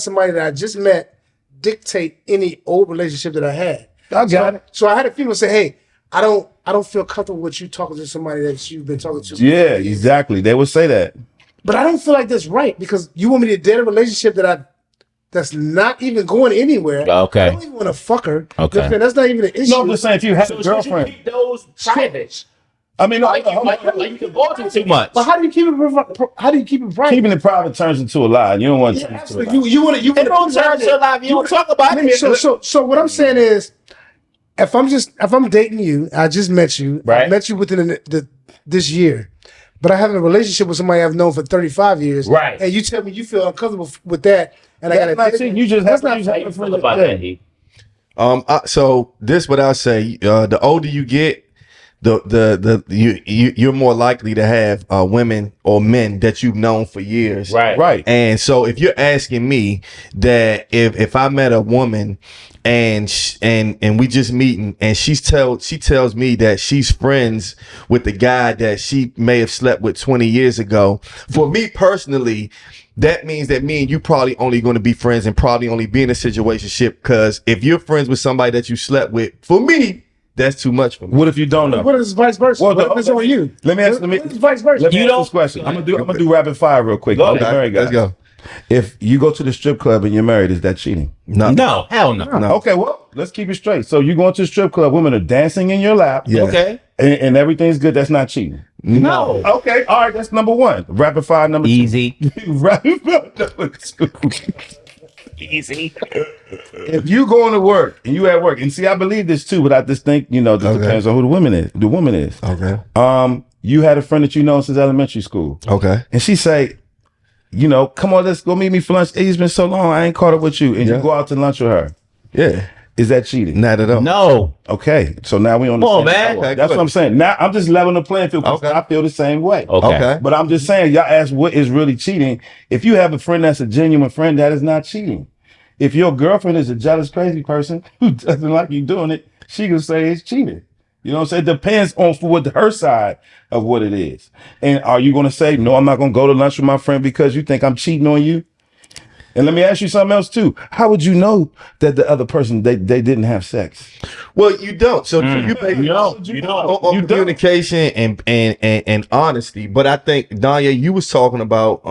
somebody that I just met dictate any old relationship that I had. I got it. So I had a female say, "Hey, I don't feel comfortable with you talking to somebody that you've been talking to." Yeah, exactly. They would say that. But I don't feel like that's right because you want me to date a relationship that's not even going anywhere. Okay. I don't even want to fuck her. Okay. That's not even an issue. No, I'm just saying if you had a You girlfriend. keep those private. I mean, Like you divulge it too much. But how do you keep it private? keeping it private turns into a lie. You don't want to Yeah, turn it into a absolutely. lie. You want to It don't turn to live. You don't talk about it. So what I'm saying is, if I'm dating you, I just met you. Right. I met you within this year, but I have a relationship with somebody I've known for 35 years. Right. And you tell me you feel uncomfortable with that, and I got That's to. not it. You just That's have not to How you feel about that, E? So this what I'll say. The older you get, you're more likely to have women or men that you've known for years. Right. Right. And so if you're asking me that if I met a woman and we just meeting and she tells me that she's friends with the guy that she may have slept with 20 years ago, for me personally, that means that me and you probably only going to be friends and probably only be in a situationship, because if you're friends with somebody that you slept with, for me, that's too much for me. What if you don't know? What is vice versa? Well, What if it's on you? Let me ask. What is vice versa? Let me You ask don't- this question. I'm gonna do rapid fire real quick. Go Okay, ahead. married guys. Let's go. If you go to the strip club and you're married, is that cheating? No, hell no. Okay, well, let's keep it straight. So you going to the strip club, women are dancing in your lap, Yeah. Okay. and everything's good. That's not cheating. No. Okay, all right. That's number one. Rapid fire number Easy. two. Rapid fire number two. Easy. If you going to work and you at work, and see, I believe this too, but I just think this Okay. depends on who the woman is. Okay. You had a friend that you know since elementary school, Okay. and she say, come on, let's go meet me for lunch. It's been so long, I ain't caught up with you, and Yeah. you go out to lunch with her. Yeah. Is that cheating? Not at all. No. Okay, so now we on the Come on, same man. level. Okay, That's good. what I'm saying. Now I'm just leveling the playing field because Okay. I feel the same way. Okay. Okay. But I'm just saying, y'all ask what is really cheating. If you have a friend that's a genuine friend, that is not cheating. If your girlfriend is a jealous, crazy person who doesn't like you doing it, she can say it's cheating. You know what I'm saying? It depends on what her side of what it is. And are you going to say, no, I'm not going to go to lunch with my friend because you think I'm cheating on you? And let me ask you something else too. How would you know that the other person, they didn't have sex? Well, you don't. So you basically You don't. on You don't. communication and honesty. But I think Danya, you was talking about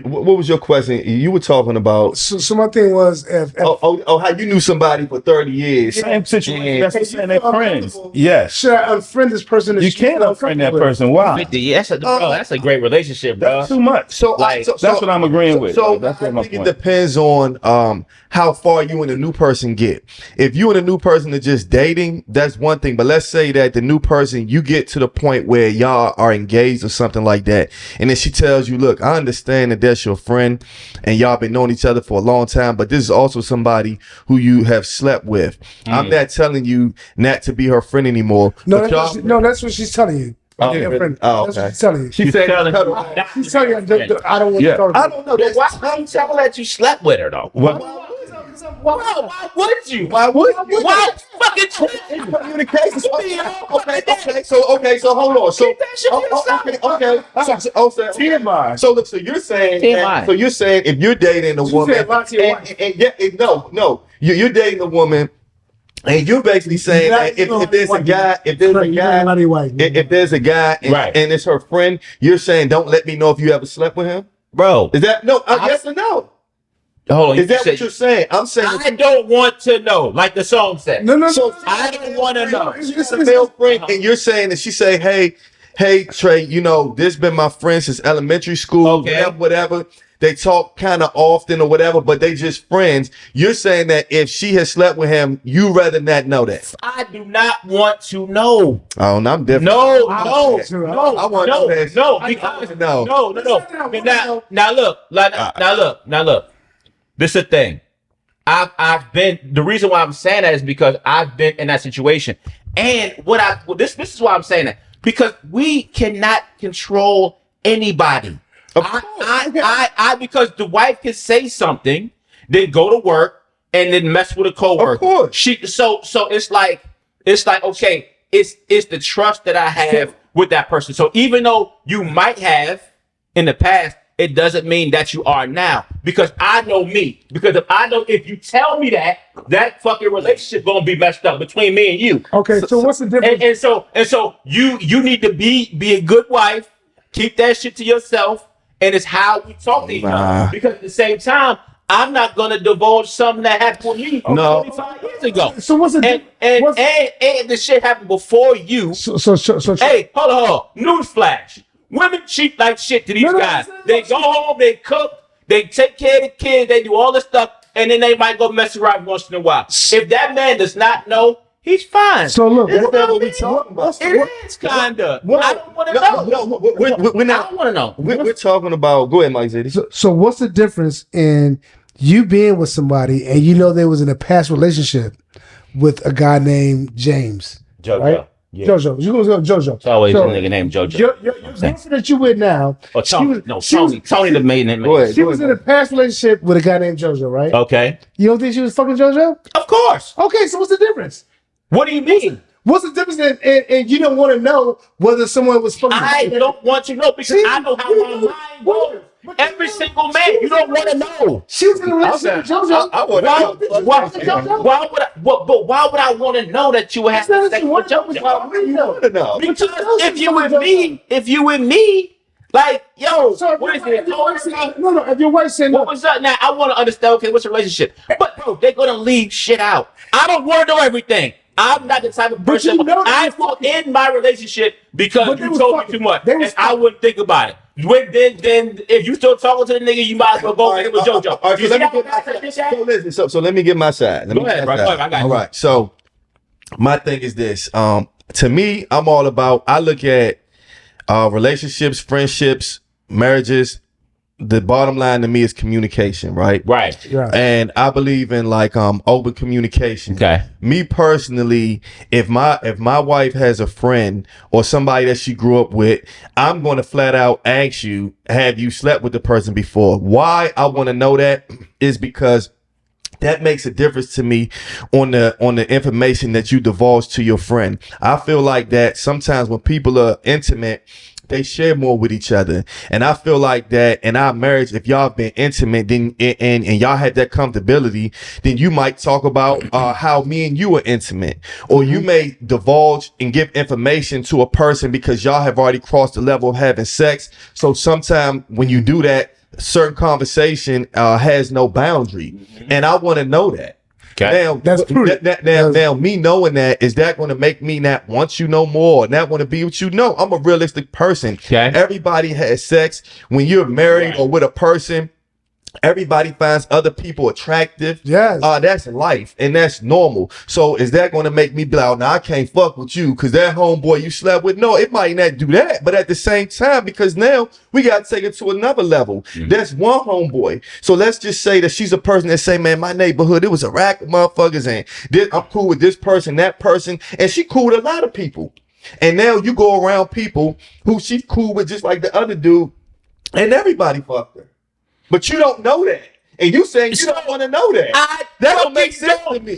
what was your question? You were talking about So my thing was, if how you knew somebody for 30 years. Same situation. And- That's what I'm saying. They're friends. uncomfortable, Yes. should I unfriend this person? that You you can't feel unfriend that uncomfortable with? person. Why? 50. That's a great relationship, bro. That's too much. So Like, so that's what I'm agreeing with. So That's I what my think it point. depends on how far you and the new person get. If you and a new person are just dating, that's one thing. But let's say that the new person, you get to the point where y'all are engaged or something like that, and then she tells you, "Look, I understand that that's your friend, and y'all been knowing each other for a long time, but this is also somebody who you have slept with. I'm not telling you not to be her friend anymore." No, but that's what she's telling you. Oh, Your really? friend. Oh, That's okay. what she's telling you. She said, telling cut you. her- She's telling you, I don't want Yeah. to talk "I about don't know. Then That's why you tell her that you slept with her though? What? Why would you? Why would you? Why fucking Communication. Okay. So hold on. So Keep that shit to yourself. TMI. So look, so you're saying TMI. so you're saying if you're dating a woman, said lie to your wife. no, you're dating a woman, and you're basically saying You're that not- if there's a guy, if there's a You're not guy, your wife. if there's a guy, and, Right. and it's her friend, you're saying don't let me know if you ever slept with him. bro. Is that no? Yes or no? Hold on. Is that what you're saying? I'm saying. I don't want to know, like the song said. No. So I don't want to know. She's a male friend, and you're saying that she say, hey, Trey, you know, this been my friend since elementary school, Okay. whatever. They talk kind of often or whatever, but they just friends. You're saying that if she has slept with him, you rather not know that. I do not want to know. Oh, no, I'm different. No, I want to know that. because No. no. Now look. This is the thing. I've been, the reason why I'm saying that is because I've been in that situation. And this is why I'm saying that. Because we cannot control anybody. Because the wife can say something, then go to work and then mess with a coworker. Of course. So it's like, okay, it's the trust that I have with that person. So even though you might have in the past, it doesn't mean that you are now, because I know me. Because if you tell me that fucking relationship gonna be messed up between me and you. Okay, so what's the difference? And so you need to be a good wife, keep that shit to yourself, and it's how we talk to each other. Because at the same time, I'm not gonna divulge something that happened with me 25 years ago. So what's the and the shit happened before you. So Hey, hold on. Newsflash. Women cheat like shit to these guys. They go home, they cook, they take care of the kids, they do all this stuff, and then they might go mess around once in a while. If that man does not know, he's fine. So look, That's not what we talking about. It is kinda. I don't want to know. No, we're not. I don't want to know. We're talking about. Go ahead, Mike Zeddy. So what's the difference in you being with somebody and you know they was in a past relationship with a guy named James, JoJo. right? Yeah. JoJo. You gonna go JoJo? It's always a nigga named JoJo. Your girlfriend that you with now. Oh, Tony. Tony the maiden name. Go ahead. She was in a past relationship with a guy named JoJo, right? Okay. You don't think she was fucking JoJo? Of course. Okay, so what's the difference? What do you mean? What's the difference and you don't want to know whether someone was fucking? I don't want to know because I know how my mind goes. Every single man, you don't want to know. She was in a relationship with JoJo. I want to know. Why would I want to know that you were having sex with JoJo? Because if you with me, like, yo, what is it? No. If your wife said no, What was up? Now I want to understand. Okay, what's the relationship? But bro, they're gonna leave shit out. I don't want to know everything. I'm not the type of person. I will end my relationship because you told me too much, and I wouldn't think about it. Then if you still talking to the nigga, you might as well go get with JoJo. All right, so let me get my side. Go ahead, bro. I got you. All right, so my thing is this. To me, I'm all about. I look at relationships, friendships, marriages. The bottom line to me is communication, right? Right. And I believe in like open communication. Okay. Me personally, if my wife has a friend or somebody that she grew up with, I'm going to flat out ask you, have you slept with the person before? Why I want to know that is because that makes a difference to me on the information that you divulge to your friend. I feel like that sometimes when people are intimate, they share more with each other. And I feel like that in our marriage, if y'all been intimate, then and y'all had that comfortability, then you might talk about how me and you are intimate. Or you may divulge and give information to a person because y'all have already crossed the level of having sex. So sometimes when you do that, certain conversation has no boundary. And I want to know that. Okay. Now, that's true. Now, me knowing that, is that going to make me not want you no more, or not want to be with you? No, I'm a realistic person. Okay. Everybody has sex. When you're married or with a person, everybody finds other people attractive. Yes. That's life, and that's normal. So is that going to make me be like, no, I can't fuck with you because that homeboy you slept with? No, it might not do that. But at the same time, because now we got to take it to another level. Mm-hmm. That's one homeboy. So let's just say that she's a person that say, man, my neighborhood, it was a rack of motherfuckers, and I'm cool with this person, that person, and she cool with a lot of people. And now you go around people who she's cool with just like the other dude, and everybody fucked her. But you don't know that. And you saying you don't want to know that. That don't make sense to me.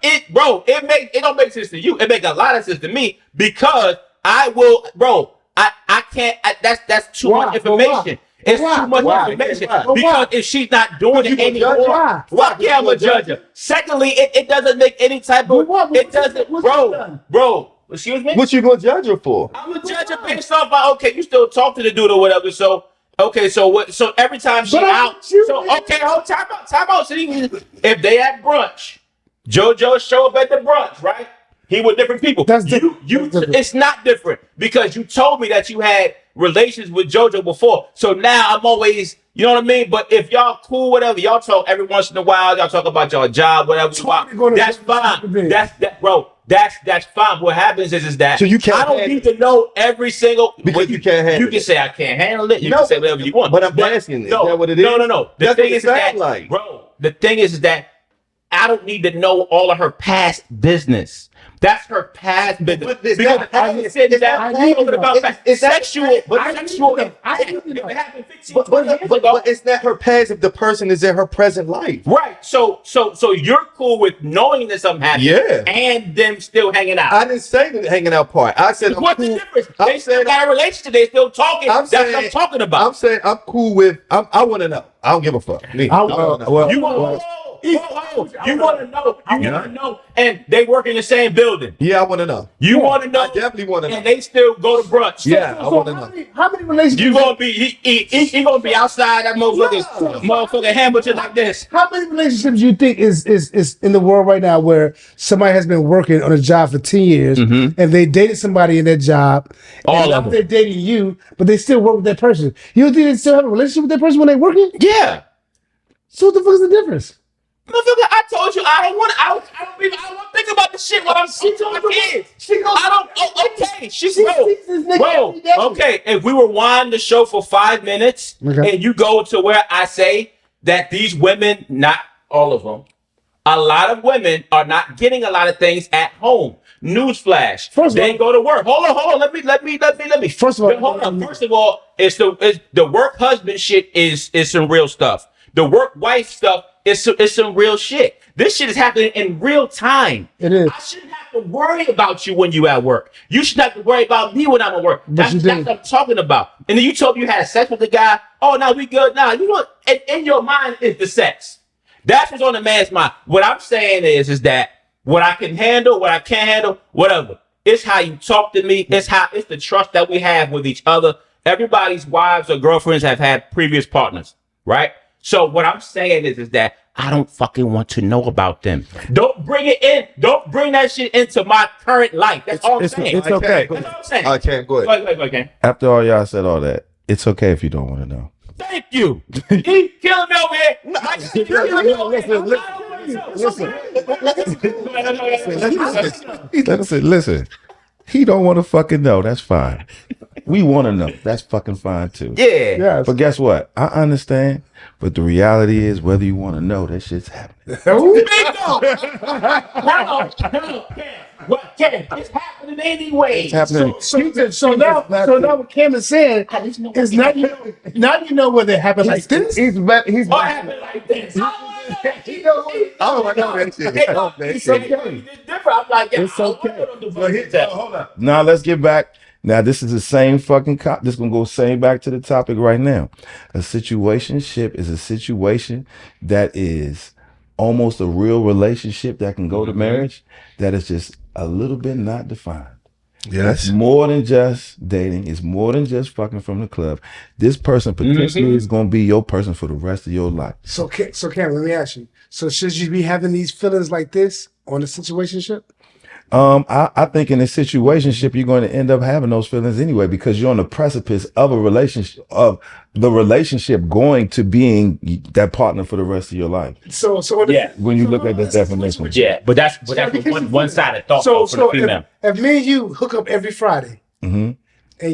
It don't make sense to you. It make a lot of sense to me because I can't, that's too much information. It's too much information. Because if she's not doing it anymore, fuck yeah, I'm a judge her. Secondly, it doesn't make any type of, it doesn't, bro, excuse me? What you gonna judge her for? I'm gonna judge her based off, okay, you still talk to the dude or whatever, so, Okay, so what? So every time she But I'm out, with you, so man. okay, hold time out. So if they at brunch, JoJo show up at the brunch, right? He with different people. That's different. That's different. It's not different because you told me that you had relations with JoJo before. So now I'm always, you know what I mean? But if y'all cool, whatever, y'all talk every once in a while, y'all talk about your job, whatever. That's fine. Bro. That's fine. What happens is that So you can't I don't need to know every single because you can't handle You can say I can't handle it. You can say whatever you want. But I'm asking, is that what it is? No. The That's thing what it is that, sound like. bro. The thing is that I don't need to know all of her past business. That's her past business. But it's because not I past. said It's that not I'm talking past. about It's not sexual, past. but I sexual. know. I If know. it happened 15, 20 years ago, But it's not her past if the person is in her present life. right? So you're cool with knowing that something happened, Yeah. and them still hanging out. I didn't say the hanging out part. I said I'm What's cool. the difference? I'm They still saying- got a relationship. They still talking. That's what I'm talking about. I'm saying I'm cool with. I want to know. I don't give a fuck. Me. I wanna know. You want you want to know. You want to know. And they work in the same building. Yeah, I want to know. You want to know. I definitely want to know. And they still go to brunch. Yeah, I want to know. How many relationships? You gonna be he gonna be outside that motherfucking hamburger like this. How many relationships do you think is in the world right now where somebody has been working on a job for 10 years and they dated somebody in that job All and of now them. they're dating you, but they still work with that person? You don't think they still have a relationship with that person when they're working? Yeah. So what the fuck is the difference? Motherfucker, I told you I don't want to think about the shit when I'm teaching my kids. Okay. Okay. If we rewind the show for 5 minutes and you go to where I say that these women, not all of them, a lot of women are not getting a lot of things at home. Newsflash. First of They all- go to work. Hold on. Let me. First of all- hold on. First of all, it's the work husband shit is some real stuff. The work wife stuff is some real shit. This shit is happening in real time. It is. I shouldn't have to worry about you when you at work. You should have to worry about me when I'm at work. That's you what didn't. I'm talking about. And then you told me you had sex with the guy. Oh, now we good. Now you know, in your mind is the sex. That's what's on the man's mind. What I'm saying is that what I can handle, what I can't handle, whatever. It's how you talk to me. It's the trust that we have with each other. Everybody's wives or girlfriends have had previous partners, right? So what I'm saying is that I don't fucking want to know about them. Don't bring it in. Don't bring that shit into my current life. That's all I'm saying. It's okay. That's all I'm saying. I can't go ahead. Go ahead. After all y'all said all that, it's okay if you don't want to know. Thank you. He killing me over here. Listen. He don't want to fucking know. That's fine. We want to know. That's fucking fine too. Yeah. Yes. But guess what? I understand. But the reality is, whether you want to know, that shit's happening. Bingo. Hello. What Ken? It's happening anyway. It's happening. So now what Cam is saying is now you know whether it happened like this. What happened like this? I know that shit. It's okay. It's different. I'm like, yeah, It's okay. Hold on. Now let's get back. Now this is the same fucking this gonna go same back to the topic right now. A situationship is a situation that is almost a real relationship that can go to marriage that is just a little bit not defined. Yes. It's more than just dating. It's more than just fucking from the club. This person potentially is gonna be your person for the rest of your life. So Cam, let me ask you. So should you be having these feelings like this on a situationship? I think in a situationship, you're going to end up having those feelings anyway because you're on the precipice of a relationship, of the relationship going to being that partner for the rest of your life. So Yeah. When you look at the definition, Yeah, but that's one side of thought for the female. if me and you hook up every Friday, and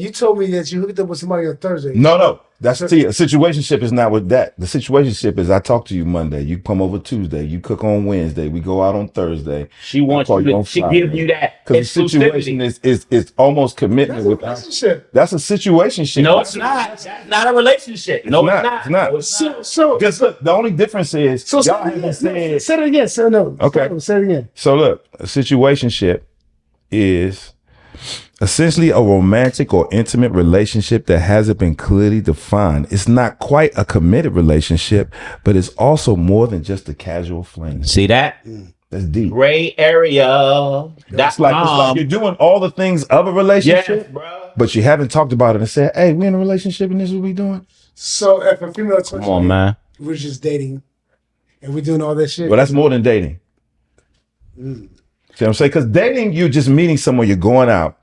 you told me that you hooked up with somebody on Thursday, no, that's see, a situationship is not with that. The situationship is I talk to you Monday, you come over Tuesday, you cook on Wednesday, we go out on Thursday. She wants call you on to, she Friday. give you that Because the situation exclusivity. is almost commitment with relationship. That's a situationship. No, it's not. That's not a relationship. No, not. it's not. It's not. So Because look, the only difference is So y'all haven't said. say it again. So no. Okay. Say it again. So look, a situationship is essentially a romantic or intimate relationship that hasn't been clearly defined. It's not quite a committed relationship, but it's also more than just a casual fling. See that? That's deep. Gray area. That's It's like you're doing all the things of a relationship, bro. but you haven't talked about it and said, "Hey, we in a relationship and this is what we doing." So if a female Come on, man. we're just dating and we're doing all that shit. Well, that's more than dating. See what I'm saying? Because dating, you're just meeting someone, you're going out.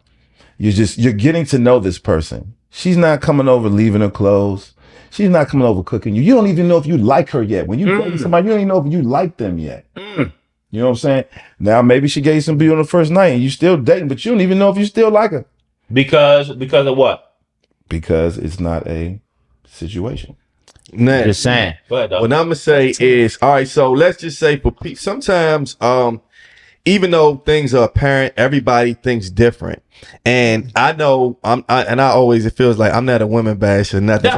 You're getting to know this person. She's not coming over leaving her clothes. She's not coming over cooking you. You don't even know if you like her yet. When you date somebody, you don't even know if you like them yet. You know what I'm saying? Now maybe she gave some beauty on the first night and you still dating, but you don't even know if you still like her. Because of what? Because it's not a situation. Now, Just saying. what I'm gonna say is, all right. So let's just say for sometimes, even though things are apparent, everybody thinks different. And I know and I always, it feels like I'm not a women bash or nothing.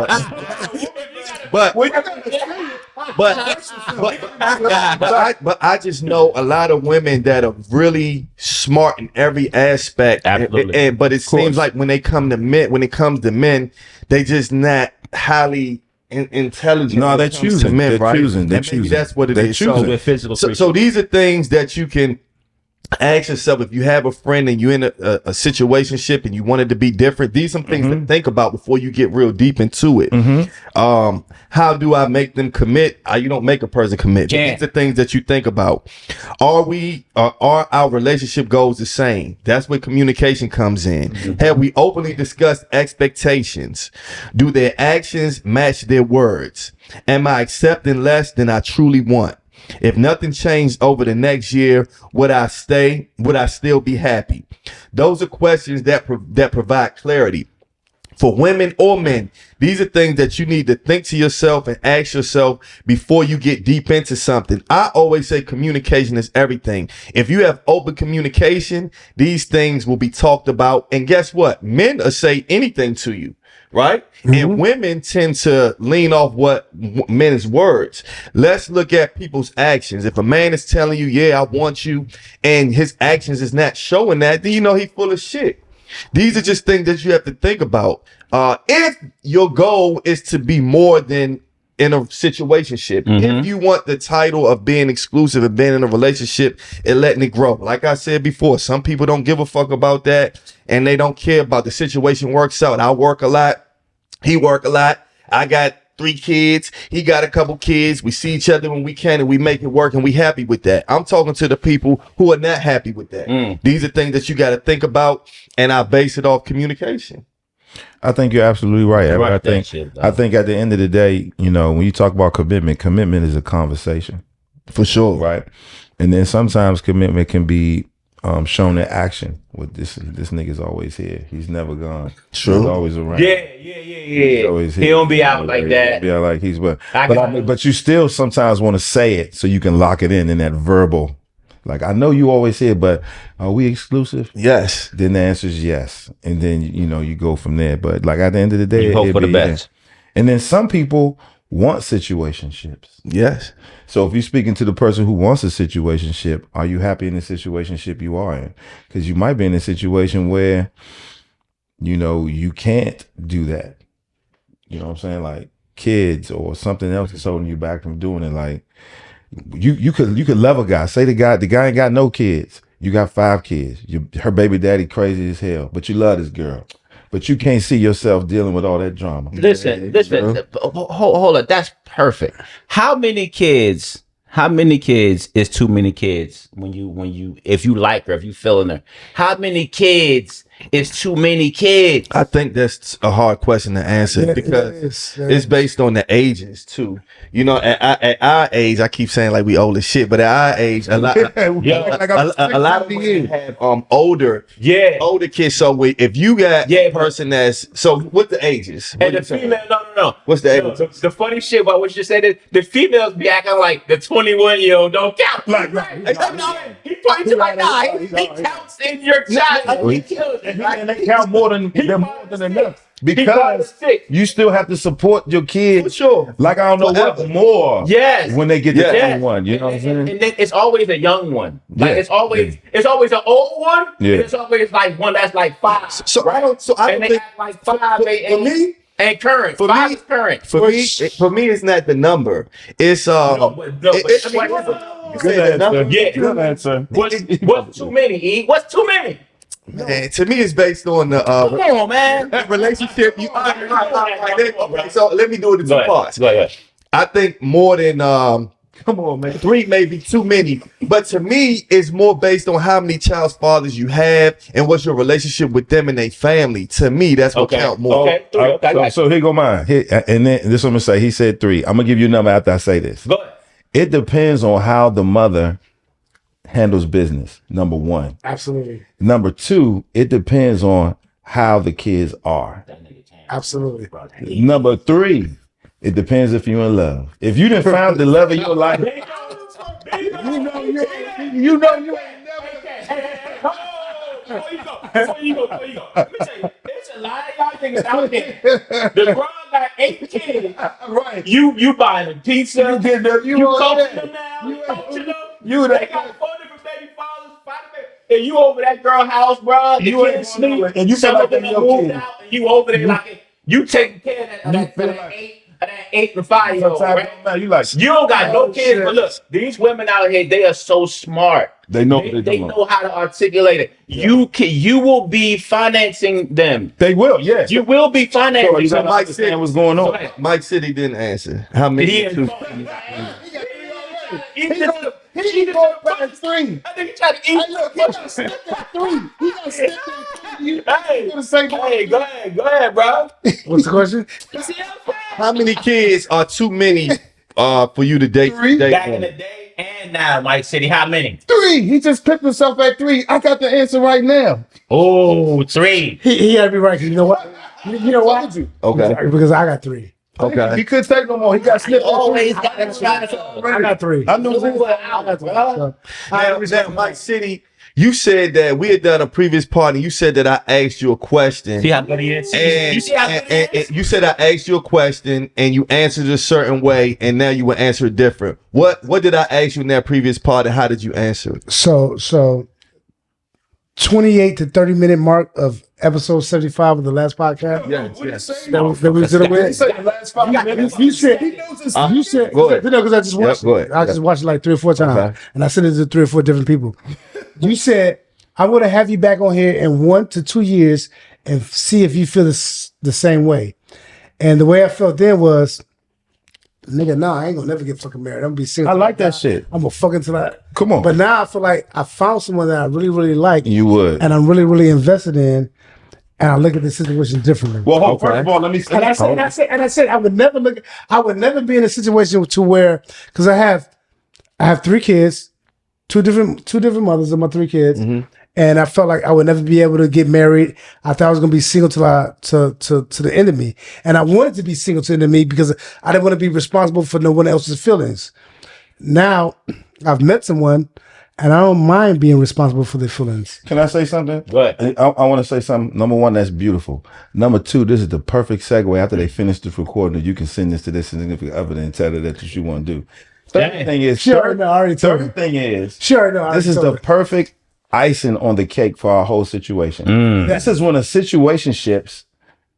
But I just know a lot of women that are really smart in every aspect. Absolutely. But it seems like when it comes to men, they just not highly intelligent. No, they're choosing. Men, They're right? choosing. They're And maybe choosing. that's what it They're is. choosing. We're physical So these are things that you can ask yourself. If you have a friend and you're in a situationship and you want it to be different, these are some things to think about before you get real deep into it. How do I make them commit? You don't make a person commit. These are things that you think about. Are our relationship goals the same? That's where communication comes in. Have we openly discussed expectations? Do their actions match their words? Am I accepting less than I truly want? If nothing changed over the next year, would I stay? Would I still be happy? Those are questions that provide clarity. For women or men, these are things that you need to think to yourself and ask yourself before you get deep into something. I always say communication is everything. If you have open communication, these things will be talked about. And guess what? Men will say anything to you, right? And women tend to lean off what men's words. Let's look at people's actions. If a man is telling you, yeah, I want you, and his actions is not showing that, then you know he's full of shit. These are just things that you have to think about. If your goal is to be more than in a situationship, if you want the title of being exclusive and being in a relationship and letting it grow, like I said before, some people don't give a fuck about that and they don't care about the situation works out. I work a lot. He work a lot. I got 3 kids. He got a couple kids. We see each other when we can and we make it work and we happy with that. I'm talking to the people who are not happy with that. These are things that you got to think about, and I base it off communication. I think you're absolutely right. Right, I think at the end of the day, you know, when you talk about commitment is a conversation. For sure. Right. And then sometimes commitment can be shown in action. With this nigga's always here. He's never gone. True. He's always around. Yeah. Always here. He don't be out like that. Yeah, like he's I but you still sometimes want to say it so you can lock it in that verbal. Like, I know you always here, but are we exclusive? Yes. Then the answer is yes. And then, you know, you go from there. But like at the end of the day, You hope for the best. And then some people want situationships. Yes. So if you're speaking to the person who wants a situationship, are you happy in the situationship you are in? Because you might be in a situation where, you know, you can't do that. You know what I'm saying? Like kids or something else is holding you back from doing it. Like you could love a guy. Say the guy ain't got no kids. You got 5 kids. Her baby daddy crazy as hell, but you love this girl. But you can't see yourself dealing with all that drama. Listen. Hold on. That's perfect. How many kids is too many kids when you if you like her, if you feeling her? How many kids is too many kids? I think that's a hard question to answer because it's based on the ages too. You know, at our age, I keep saying like we old as shit, but at our age, a lot of women have older kids. So if you got a person that's what the ages? And the female, no. What's the age? The funny shit about what you just said is the females be acting like the 21-year-old don't count. He 22 like nah. He counts in your child. He kills it. And they count more than enough. Because you still have to support your kids. For sure. Like I don't know what more. Yes. When they get to 21, you know what I'm saying? And then it's always a young one. Like it's always an old one. Yeah. And it's always like one that's like 5. I don't they think act like 5 ain't current. For 5 is current. For me, it's not the number. It's Good answer. What's too many? What's too many? Man, to me, it's based on the Come on, man. relationship. You okay, so let me do it in two parts. Go ahead. I think more than come on, man. 3 may be too many, but to me, it's more based on how many child's fathers you have and what's your relationship with them and their family. To me, that's what count more. Okay. So here go mine. And then this one I'm gonna say. He said 3. I'm gonna give you a number after I say this. Go ahead. It depends on how the mother handles business. Number 1. Absolutely. Number 2, it depends on how the kids are. Absolutely. Number 3, it depends if you're in love. If you done found the love of your life, You know you ain't never. Before you go. Let me tell you, there's a lot of y'all niggas out there. The girl got 8 kids. right? You buying them pizza. You get them. You coaching them now. You coaching them. They got 4 different baby fathers, 5 baby. And you over that girl house, bro. The kids sleep. and you feel Some like of them they're your moved kids. out, and you over there like you taking care of that 8 and 5 year old. Right? You like You don't got no kids, but look, these women out here, they are so smart. they know They know how to articulate it. Yeah. You will be financing them. They will, yes. You will be financing You them. gotta understand what's going on. Mike said he didn't answer. How many? He Two. He going back 3. I think he tried to eat. Look, he got stepped at 3. He got stepped at 3. Hey, go ahead, bro. What's the question? How many kids are too many for you to date? 3. Back in the day and now, Mike City, how many? 3. He just picked himself at 3. I got the answer right now. Oh, 3. He had to be right. 'Cause you know what? You know why? Okay. Because I got 3. Okay. He couldn't take no more. He got slipped. Always got to try I got 3. I knew it was Now, Mike City, you said that we had done a previous party. You said that I asked you a question. See how good he is? And, You see how good he is? and you said I asked you a question and you answered a certain way, and now you would answer it different. What did I ask you in that previous part, and how did you answer it? So 28 to 30-minute mark of episode 75 of the last podcast. Yes. That was it. He said the last 5 minutes. You said, Go ahead. because I just watched Yep, go ahead. it. I just watched it like 3 or 4 times. Okay. And I sent it to 3 or 4 different people. You said, I want to have you back on here in 1 to 2 years and see if you feel the same way. And the way I felt then was, nigga, nah, I ain't gonna never get fucking married. I'm gonna be single. I like that shit. I'm gonna fuck until I. Come on. But now I feel like I found someone that I really, really like. You would. And I'm really, really invested in. And I look at the situation differently. Well, first of all, let me say. And I said, I would never be in a situation to where, because I have 3 kids, two different mothers of my 3 kids, and I felt like I would never be able to get married. I thought I was gonna be single till to the end of me, and I wanted to be single to the end of me because I didn't want to be responsible for no one else's feelings. Now I've met someone, and I don't mind being responsible for their feelings. Can I say something? Go ahead. I want to say something. Number 1, that's beautiful. Number 2, this is the perfect segue. After they finish this recording, you can send this to this significant other and tell her that's what you want to do. Third thing is, third thing is, this is the perfect icing on the cake for our whole situation. This is when a situationships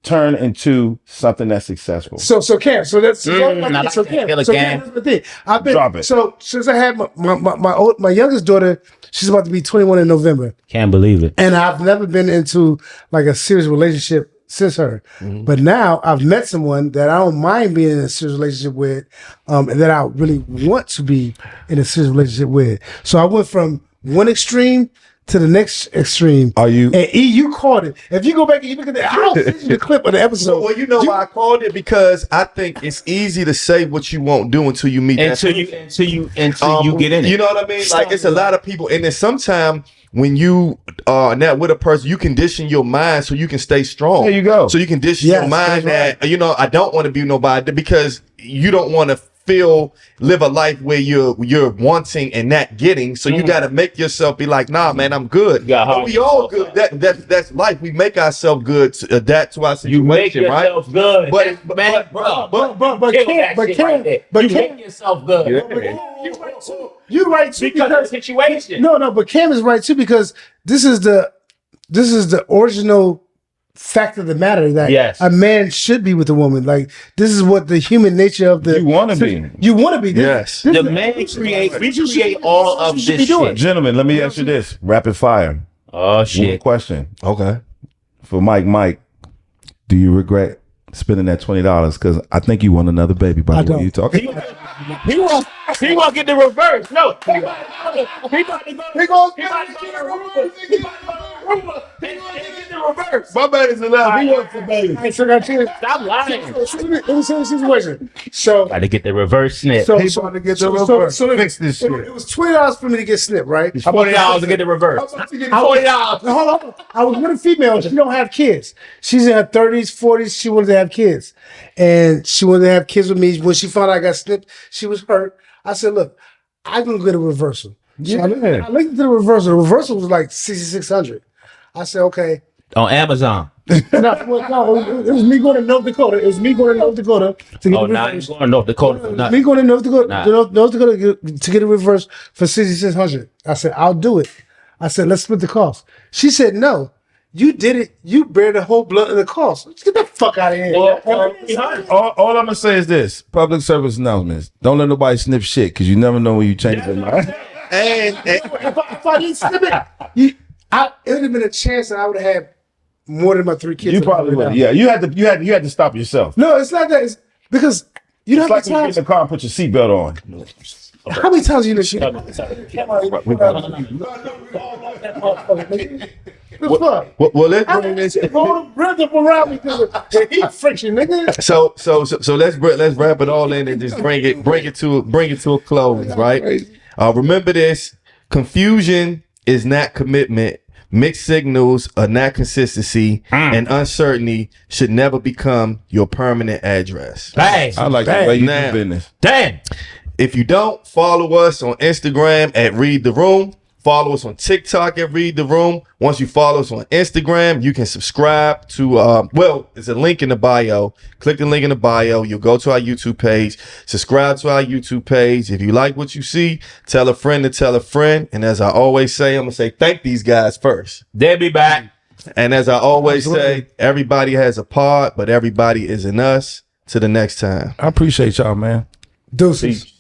turn into something that's successful. So Cam, so that's Cam, Cam, that's the thing. I've been Drop it. So since I had my youngest daughter, she's about to be 21 in November, Can't believe it. and I've never been into like a serious relationship since her. But now I've met someone that I don't mind being in a serious relationship with, and that I really want to be in a serious relationship with. So I went from one extreme to the next extreme. Are you? And you called it. If you go back and you look at I'll send you the clip of the episode. Well, you know why I called it? Because I think it's easy to say what you won't do until you meet Until you get in it. You know what I mean? Like, it's a lot of people, and then sometimes when you are not with a person, you condition your mind so you can stay strong. There you go. So you condition your mind that, you know, I don't want to be nobody, because you don't want to live a life where you're wanting and not getting. So you got to make yourself be like, nah, man, I'm good. But we all good. That's life. We make ourselves good to adapt to our situation, You make yourself right? good. But you make yourself good. You're right too, Because of the situation. No, but Cam is right too, because this is the original fact of the matter that a man should be with a woman. Like, this is what the human nature of the You want to be. You want to be. Yes. The man create all of this shit. Gentlemen, let me ask you this. Rapid fire. Oh One shit. question Okay. for Mike. Do you regret spending that $20? Because I think you want another baby by the way you talking. He want to get the reverse. No. He about to go. He about to get the reverse. My baby's alive. He wants the baby. I forgot to. Stop lying. Let me say the situation. So, About to get the reverse snip. so, He so, about to get the so, reverse. so, Fix this shit. it was $20 for me to get snipped, right? $40 to get the reverse. $40. Now, hold on. I was with a female. She don't have kids. She's in her 30s, 40s. She wanted to have kids, and she wanted to have kids with me. When she found out I got snipped, she was hurt. I said, "Look, I'm gonna get a reversal." So I looked into the reversal. The reversal was like $6,600. I said, "Okay." On Amazon. No, it was me going to North Dakota. It was me going to North Dakota to get Oh, a now reverse. you going to North Dakota for Me nothing. going to North Dakota, Nah. North Dakota to get a reverse for $6,600. I said, "I'll do it." I said, "Let's split the cost." She said, "No, you did it. You bear the whole blunt of the cost. Let's get the fuck out of here." All I'm gonna say is this: public service announcements. Don't let nobody snip shit because you never know when you change their mind. And If I didn't snip it, it would have been a chance that I would have had more than my 3 kids. You probably would. Yeah, you had to stop yourself. No, it's not that. It's because you know It's how like many when you get in times. the car and put your seatbelt on. How many times you know shit? The fuck? well, let's bring this. Roll the breath up around me because of the heat friction, nigga. So let's wrap it all in and just bring it to a close, right? Remember this: confusion is not commitment. Mixed signals are not consistency, and uncertainty should never become your permanent address. Bang. I like the way you Now- do business. Damn. If you don't follow us on Instagram at Read the Room, follow us on TikTok at Read the Room. Once you follow us on Instagram, you can subscribe to, there's a link in the bio. Click the link in the bio. You'll go to our YouTube page. Subscribe to our YouTube page. If you like what you see, tell a friend to tell a friend. And as I always say, I'm going to say thank these guys first. They'll be back. And as I always say, everybody has a part, but everybody isn't us. Till the next time. I appreciate y'all, man. Deuces.